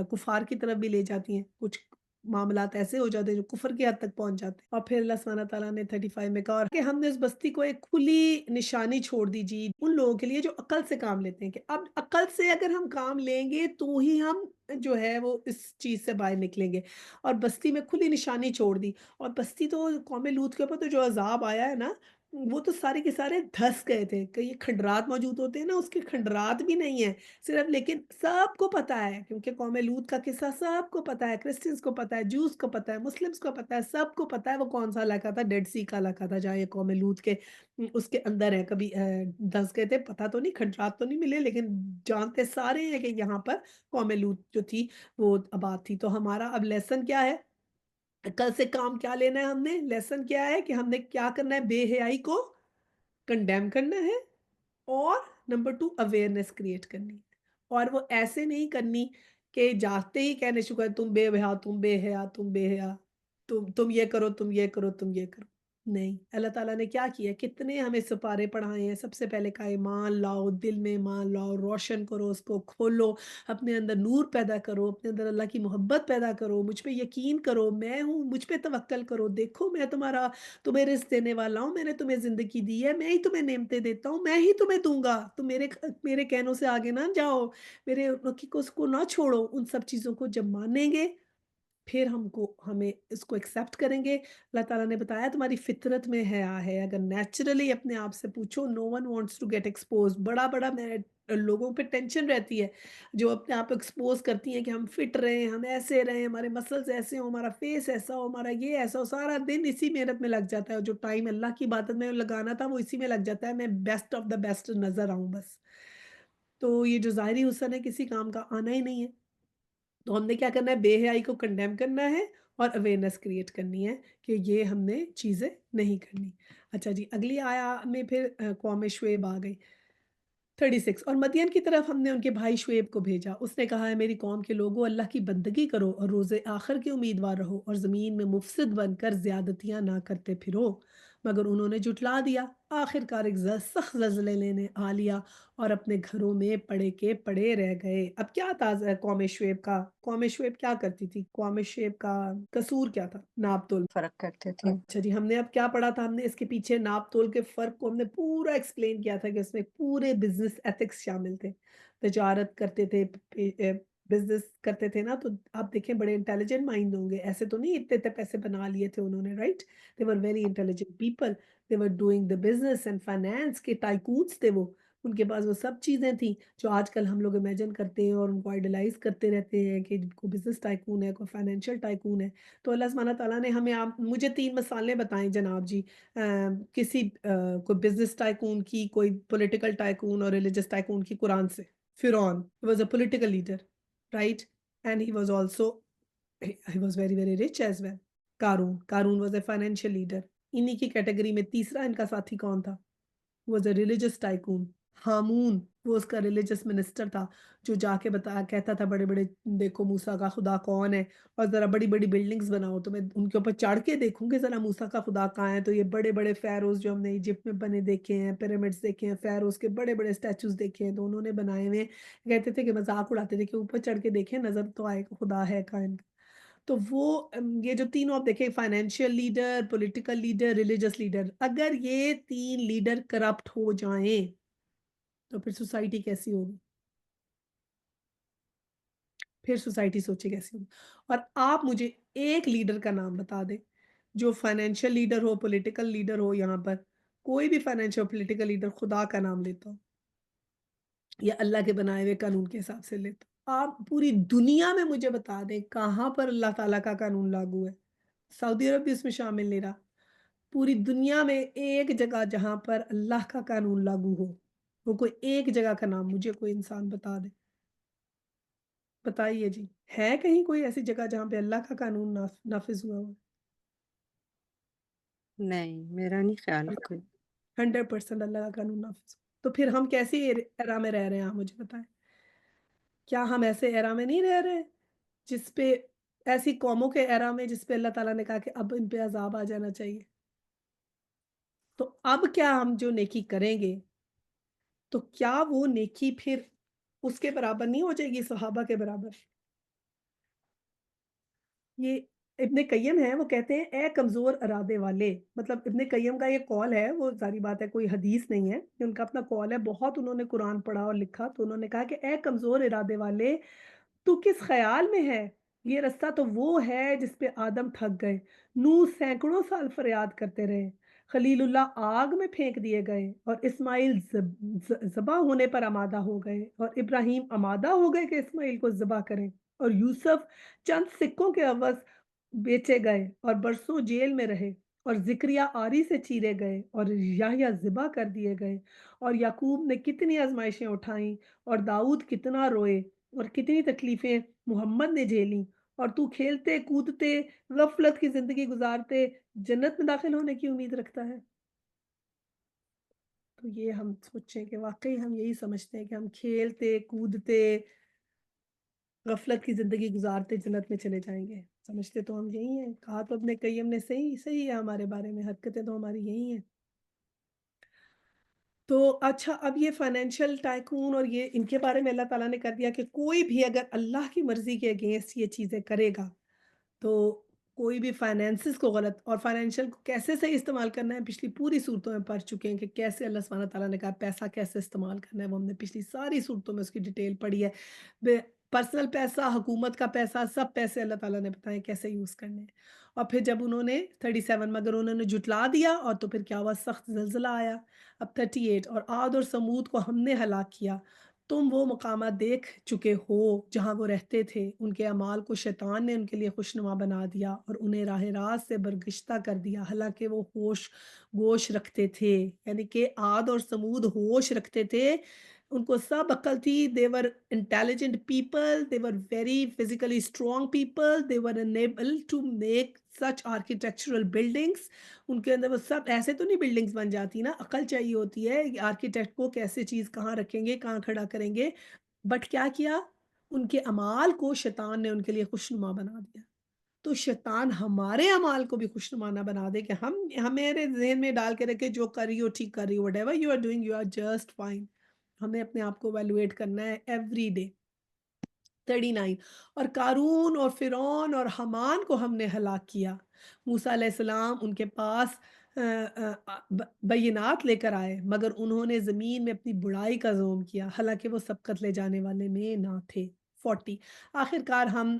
कुफ़ार की तरफ भी ले जाती हैं। कुछ मामलात ऐसे हो जाते हैं जो कुफ़र की हद तक पहुँच जाते हैं। और फिर अल्लाह सुब्हानहू व तआला ने 35 में कहा और कि हमने उस बस्ती को एक खुली निशानी छोड़ दी जी, उन लोगों के लिए जो अक़ल से काम लेते हैं, कि अब अक़ल से अगर हम काम लेंगे तो ही हम जो है वो इस चीज़ से बाहर निकलेंगे। और बस्ती में खुली निशानी छोड़ दी, और बस्ती तो कौम लूत के ऊपर तो जो अज़ाब आया है ना, वो तो सारे के सारे धँस गए थे। कई खंडरात मौजूद होते हैं ना, उसके खंडरात भी नहीं है सिर्फ़, लेकिन सबको पता है, क्योंकि कौम लूत का किस्सा सबको पता है, क्रिश्चियंस को पता है, ज्यूज़ को पता है, मुस्लिम्स को पता है, सबको पता है वो कौन-सा इलाका था, डेड सी का इलाका था, जहाँ ये कौम लूत के उसके अंदर है। कभी धँस गए थे, पता तो नहीं, खंडरात तो नहीं मिले, लेकिन जानते सारे हैं कि यहाँ पर कौम लूत जो थी वो आबाद थी। तो हमारा अब लेसन क्या है? कल से काम क्या लेना है हमने? लेसन क्या है कि हमने क्या करना है? बेहयाई को कंडेम करना है, और नंबर 2 अवेयरनेस क्रिएट करनी है। और वो ऐसे नहीं करनी कि जाते ही कहने शुरू कर, तुम बेहया, तुम बेहया, तुम बेहया, तुम ये करो, तुम ये करो, तुम ये करो। नहीं, अल्लाह ताला ने क्या किया, कितने हमें सिपारे पढ़ाए हैं। सबसे पहले कहा ईमान लाओ, दिल में ईमान लाओ, रोशन करो, उसको खोलो, अपने अंदर नूर पैदा करो, अपने अंदर अल्लाह की मोहब्बत पैदा करो, मुझ पे यकीन करो, मैं हूँ, मुझ पे तवक्कल करो, देखो मैं तुम्हारा तुम्हें रिज़्क देने वाला हूँ, मैंने तुम्हें ज़िंदगी दी है, मैं ही तुम्हें नेमतें देता हूँ, मैं ही तुम्हें दूँगा। तुम मेरे कहनों से आगे ना जाओ, मेरे की को उसको ना छोड़ो। उन सब चीज़ों को जब मानेंगे, फिर हमें इसको एक्सेप्ट करेंगे। अल्लाह ताला ने बताया तुम्हारी फ़ितरत में हया है। अगर नेचुरली अपने आप से पूछो, no one wants to get exposed. बड़ा-बड़ा मैं लोगों पे टेंशन रहती है, जो अपने आप एक्सपोज़ करती हैं कि हम फिट रहें, हम ऐसे रहें, हमारे मसल्स ऐसे हों, हमारा फेस ऐसा हो, हमारा ये ऐसा हो। सारा दिन इसी मेहनत में लग जाता है, और जो टाइम अल्लाह की इबादत में लगाना था वो इसी में लग जाता है, मैं बेस्ट ऑफ द बेस्ट नज़र आऊँ बस। तो ये जो ज़ाहिरी हुस्न है किसी काम का आना ही नहीं है। तो हमने क्या करना है, बेहयाई को कंडेम करना है और अवेयरनेस क्रिएट करनी है कि ये हमने चीज़ें नहीं करनी। अच्छा जी, अगली आया में फिर कौम शुएब आ गई। 36, और मदियन की तरफ हमने उनके भाई शुएब को भेजा। उसने कहा है, मेरी कौम के लोगों, अल्लाह की बंदगी करो और रोज़े आखिर के उम्मीदवार रहो, और ज़मीन में मुफसिद बनकर ज़्यादतियाँ ना करते फिरो। मगर उन्होंने जुटला दिया। आखिरकार एक सख्त ज़लज़ले ने आ लिया और अपने घरों में पड़े के पड़े रह गए। अब क्या था कौम शुएब का? कौम शुएब क्या करती थी? कौम शुएब का कसूर क्या था? नाप-तोल। फ़र्क करते थे। अच्छा जी, हमने अब क्या पढ़ा था? हमने इसके पीछे नाप-तोल के फ़र्क को हमने पूरा एक्सप्लेन किया था कि उसमें पूरे बिज़नेस एथिक्स शामिल थे। तिजारत करते थे, बिज़नेस करते थे ना, तो आप देखें बड़े इंटेलिजेंट माइंड होंगे। ऐसे तो नहीं इतने-इतने पैसे बना लिए थे उन्होंने, right? They were very intelligent people, they were doing the business and finance के टाइकून्स थे वो। उनके पास वो सब चीज़ें थी जो आजकल हम लोग इमेजिन करते हैं और उनको आइडलाइज़ करते रहते हैं कि कोई बिज़नेस टाइकून है, कोई फाइनेंशियल टाइकून है। तो अल्लाह सुब्हाना तआला ने हमें आप मुझे 3 मिसालें बताएँ जनाब जी। किसी कोई बिज़नेस टाइकून की, कोई पॉलिटिकल टाइकून और रिलिजियस टाइकून की कुरान से। फिरौन, he was a political leader, right? And he was also he was very, very rich as well. क़ारून, क़ारून वाज़ अ फाइनेंशियल लीडर। इन्हीं की कैटेगरी में तीसरा इनका साथी कौन था? Was a religious tycoon. हामून, वो उसका रिलिजियस मिनिस्टर था, जो जाके कहता था बड़े-बड़े, देखो मूसा का खुदा कौन है, और ज़रा बड़ी-बड़ी बिल्डिंग्स बनाओ तो मैं उनके ऊपर चढ़ के देखूँगी ज़रा मूसा का खुदा कहाँ है। तो ये बड़े-बड़े फ़ैरोज़ जो हमने इजिप्ट में बने देखे हैं, पिरामिड्स देखे हैं, फ़ैरोज़ के बड़े-बड़े स्टैच्यूज़ देखे हैं, तो उन्होंने बनाए हुए हैं। कहते थे कि मज़ाक उड़ाते थे कि ऊपर चढ़ के देखें, नज़र तो आएगा खुदा है कायन। तो वो ये जो तीनों आप देखें, financial leader, political leader, religious leader, अगर ये 3 लीडर करप्ट हो जाएँ, तो फिर सोसाइटी कैसी होगी? फिर सोसाइटी सोचिए कैसी होगी? और आप मुझे एक लीडर का नाम बता दें, जो फाइनेंशियल लीडर हो, पॉलिटिकल लीडर हो, यहाँ पर कोई भी फाइनेंशियल पॉलिटिकल लीडर खुदा का नाम लेता हो या अल्लाह के बनाए हुए कानून के हिसाब से लेता हो। आप पूरी दुनिया में मुझे बता दें कहाँ पर अल्लाह ताला का कानून लागू है? सऊदी अरब भी उसमें शामिल नहीं रहा। पूरी दुनिया में एक जगह जहाँ पर अल्लाह का कानून लागू हो, वो कोई एक जगह का नाम मुझे कोई इंसान बता दे। बताइए जी, है कहीं कोई ऐसी जगह जहाँ पे अल्लाह का कानून नाफ़िज़ हुआ हो? नहीं, मेरा नहीं ख़्याल कोई। 100% अल्लाह का कानून नाफ़िज़। तो फिर हम कैसी एरा में रह रहे हैं, आप मुझे बताएँ? क्या हम ऐसे एरा में नहीं रह रहे, जिस पे ऐसी कौमों के एरा में जिस पे अल्लाह ताला ने कहा कि अब इन पे अज़ाब आ जाना चाहिए। तो अब क्या हम जो नेकी करेंगे, तो क्या वो नेकी फिर उसके बराबर नहीं हो जाएगी, सहाबा के बराबर? ये इब्न कय्यम है, वो कहते हैं, ए कमज़ोर इरादे वाले, मतलब इब्न कय्यम का ये कौल है, वो ज़ाहिर बात है कोई हदीस नहीं है, ये उनका अपना कौल है, बहुत उन्होंने कुरान पढ़ा और लिखा, तो उन्होंने कहा कि ए कमज़ोर इरादे वाले, तू किस ख़्याल में है? ये रास्ता तो वो है जिस पे आदम थक गए, नूह सैकड़ों साल फ़रियाद करते रहे, खलीलुल्लाह आग में फेंक दिए गए और इस्माइल ज़बह होने पर आमादा हो गए और इब्राहीम आमादा हो गए कि इस्माइल को ज़बह करें और यूसुफ चंद सिक्कों के एवज़ बेचे गए और बरसों जेल में रहे और ज़िक्रिया आरी से चीरे गए और याह्या ज़िबा कर दिए गए और याकूब ने कितनी आज़माइशें उठाई और दाऊद कितना रोए और कितनी तकलीफ़ें मोहम्मद ने झेलीं और तू खेलते-कूदते गफ़लत की ज़िंदगी गुज़ारते जन्नत में दाख़िल होने की उम्मीद रखता है। تو یہ ہم سوچیں کہ واقعی ہم یہی سمجھتے ہیں کہ ہم کھیلتے کودتے غفلت کی زندگی گزارتے جنت میں چلے جائیں گے، سمجھتے تو ہم یہی ہیں، کہا تو ابن قیم نے صحیح صحیح ہے ہمارے بارے میں، حرکتیں تو ہماری یہی ہیں۔ تو اچھا اب یہ فائنینشیل ٹائکون اور یہ ان کے بارے میں اللہ تعالیٰ نے کر دیا کہ کوئی بھی اگر اللہ کی مرضی کے اگینسٹ یہ چیزیں کرے گا تو کوئی بھی فائنینسز کو غلط اور فائنینشیل کو کیسے صحیح استعمال کرنا ہے پچھلی پوری صورتوں میں پڑھ چکے ہیں کہ کیسے اللہ سبحانہ تعالیٰ نے کہا پیسہ کیسے استعمال کرنا ہے، وہ ہم نے پچھلی ساری صورتوں میں اس کی ڈیٹیل پڑھی ہے۔ پرسنل پیسہ، حکومت کا پیسہ، سب پیسے اللہ تعالیٰ نے بتائے کیسے یوز کرنے ہیں۔ اور پھر جب انہوں نے 37 مگر انہوں نے جھٹلا دیا اور تو پھر کیا ہوا، سخت زلزلہ آیا۔ اب 38 اور عاد اور سمود کو ہم نے ہلاک کیا، تم وہ مقامات دیکھ چکے ہو جہاں وہ رہتے تھے، ان کے اعمال کو شیطان نے ان کے لیے خوشنما بنا دیا اور انہیں راہ راست سے برگشتہ کر دیا، حالانکہ وہ ہوش گوش رکھتے تھے۔ یعنی کہ عاد اور سمود ہوش رکھتے تھے، ان کو سب عقل تھی، they were intelligent people, they were very physically strong people, they were unable to make such architectural buildings۔ ان کے اندر وہ سب ایسے تو نہیں بلڈنگز بن جاتی نا، عقل چاہیے ہوتی ہے کہ آرکیٹیکٹ کو کیسے چیز کہاں رکھیں گے، کہاں کھڑا کریں گے۔ بٹ کیا کیا، ان کے اعمال کو شیطان نے ان کے لیے خوشنما بنا دیا۔ تو شیطان ہمارے اعمال کو بھی خوشنما نہ بنا دے کہ ہم ہمارے ذہن میں ڈال کے رکھے جو کر رہی ہو ٹھیک کر رہی ہو، whatever you are doing you are just fine۔ ہمیں اپنے آپ کو ایویلویٹ کرنا ہے ایوری ڈے۔ 39 اور قارون اور فرعون اور حمان کو ہم نے ہلاک کیا۔ موسیٰ علیہ السلام ان کے پاس بینات لے کر آئے مگر انہوں نے زمین میں اپنی بڑائی کا ظلم کیا، حالانکہ وہ سبقت لے جانے والے میں نہ تھے۔ 40 آخر کار ہم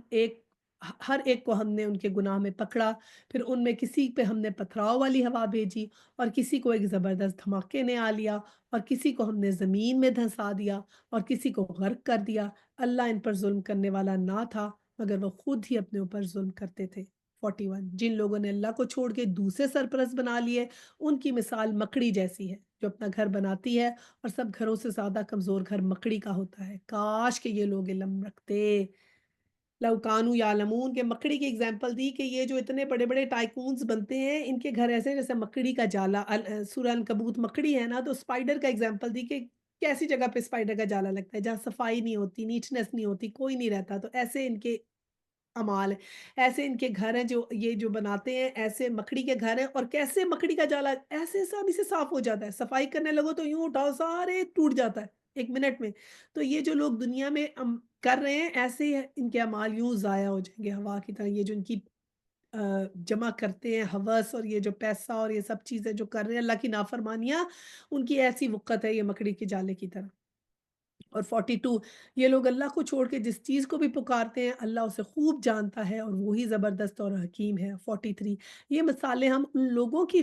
ہر ایک کو ہم نے ان کے گناہ میں پکڑا، پھر ان میں کسی پہ ہم نے پتھراؤ والی ہوا بھیجی اور کسی کو ایک زبردست دھماکے نے آ لیا اور کسی کو ہم نے زمین میں دھنسا دیا اور کسی کو غرق کر دیا۔ اللہ ان پر ظلم کرنے والا نہ تھا مگر وہ خود ہی اپنے اوپر ظلم کرتے تھے۔ 41 جن لوگوں نے اللہ کو چھوڑ کے دوسرے سرپرست بنا لیے ان کی مثال مکڑی جیسی ہے جو اپنا گھر بناتی ہے اور سب گھروں سے زیادہ کمزور گھر مکڑی کا ہوتا ہے۔ کاش کہ یہ لوگ علم رکھتے، لوکانو یعلمون، کے مکڑی کی اگزامپل دی کہ یہ جو اتنے بڑے بڑے ٹائکونز بنتے ہیں ان کے گھر ایسے جیسے مکڑی کا جالا، سورہ عنکبوت مکڑی ہے نا، تو اسپائڈر کا اگزامپل دی کہ کیسی جگہ پہ اسپائڈر کا جالا لگتا ہے جہاں صفائی نہیں ہوتی، نیٹنس نہیں ہوتی، کوئی نہیں رہتا، تو ایسے ان کے اعمال ہیں، ایسے ان کے گھر ہیں جو یہ جو بناتے ہیں، ایسے مکڑی کے گھر ہیں۔ اور کیسے مکڑی کا جالا ایسے آسانی سے صاف ہو جاتا ہے، صفائی کرنے لگو تو یوں اٹھاؤ سارے ٹوٹ جاتا ہے 1 منٹ میں۔ تو یہ جو لوگ دنیا میں کر رہے ہیں ایسے ہی ان کے اعمال یوں ضائع ہو جائیں گے ہوا کی طرح۔ یہ جو ان کی جمع کرتے ہیں ہوس اور یہ جو پیسہ اور یہ سب چیزیں جو کر رہے ہیں اللہ کی نافرمانیاں، ان کی ایسی وقت ہے یہ مکڑی کے جالے کی طرح۔ اور 42 یہ لوگ اللہ کو چھوڑ کے جس چیز کو بھی پکارتے ہیں اللہ اسے خوب جانتا ہے اور وہی زبردست اور حکیم ہے۔ 43 یہ مثالیں ہم ان لوگوں کی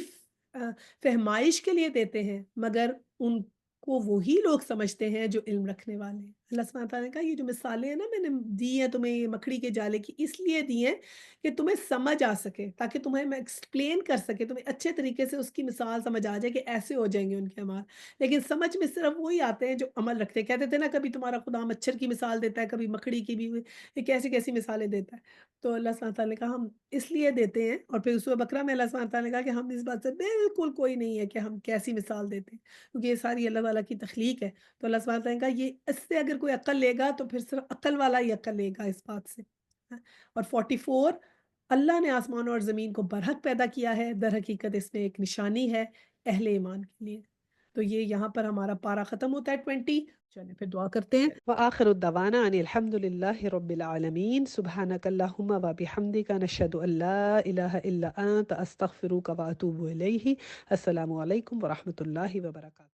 فہمائش کے لیے دیتے ہیں مگر ان کو وہی لوگ سمجھتے ہیں جو علم رکھنے والے ہیں۔ اللہ سبحانہ تعالیٰ نے کہا یہ جو مثالیں ہیں نا میں نے دی ہیں تمہیں یہ مکڑی کے جالے کی، اس لیے دی ہیں کہ تمہیں سمجھ آ سکے، تاکہ تمہیں میں ایکسپلین کر سکے، تمہیں اچھے طریقے سے اس کی مثال سمجھ آ جائے کہ ایسے ہو جائیں گے ان کے اعمال۔ لیکن سمجھ میں صرف وہی آتے ہیں جو عمل رکھتے ہیں۔ کہتے تھے نا کبھی تمہارا خدا مچھر کی مثال دیتا ہے، کبھی مکڑی کی بھی، یہ کیسی کیسی مثالیں دیتا ہے۔ تو اللہ سبحانہ تعالیٰ نے کہا ہم اس لیے دیتے ہیں، اور پھر سورہ بقرہ میں اللہ سبحانہ تعالیٰ نے کہا کہ ہم اس بات سے بالکل کوئی نہیں ہے کہ ہم کیسی مثال دیتے ہیں، کیونکہ یہ ساری اللہ تعالیٰ کی تخلیق ہے۔ تو اللہ سبحانہ تعالیٰ نے کہا یہ اس سے اگر کوئی عقل لے گا تو پھر صرف عقل والا ہی عقل لے گا اس بات سے۔ اور 44 اللہ نے آسمانوں اور زمین کو برحق پیدا کیا ہے، در حقیقت اس میں ایک نشانی ہے اہل ایمان کے لیے۔ تو یہ یہاں پر ہمارا پارا ختم ہوتا ہے 20۔ چلیں پھر دعا کرتے ہیں۔ وآخر الدعوانا ان الحمد للہ رب العالمین، سبحانک اللہم و بحمدک، نشہد ان لا الہ الا انت، استغفرک و اتوب الیہ۔ السلام علیکم ورحمۃ اللہ وبرکاتہ۔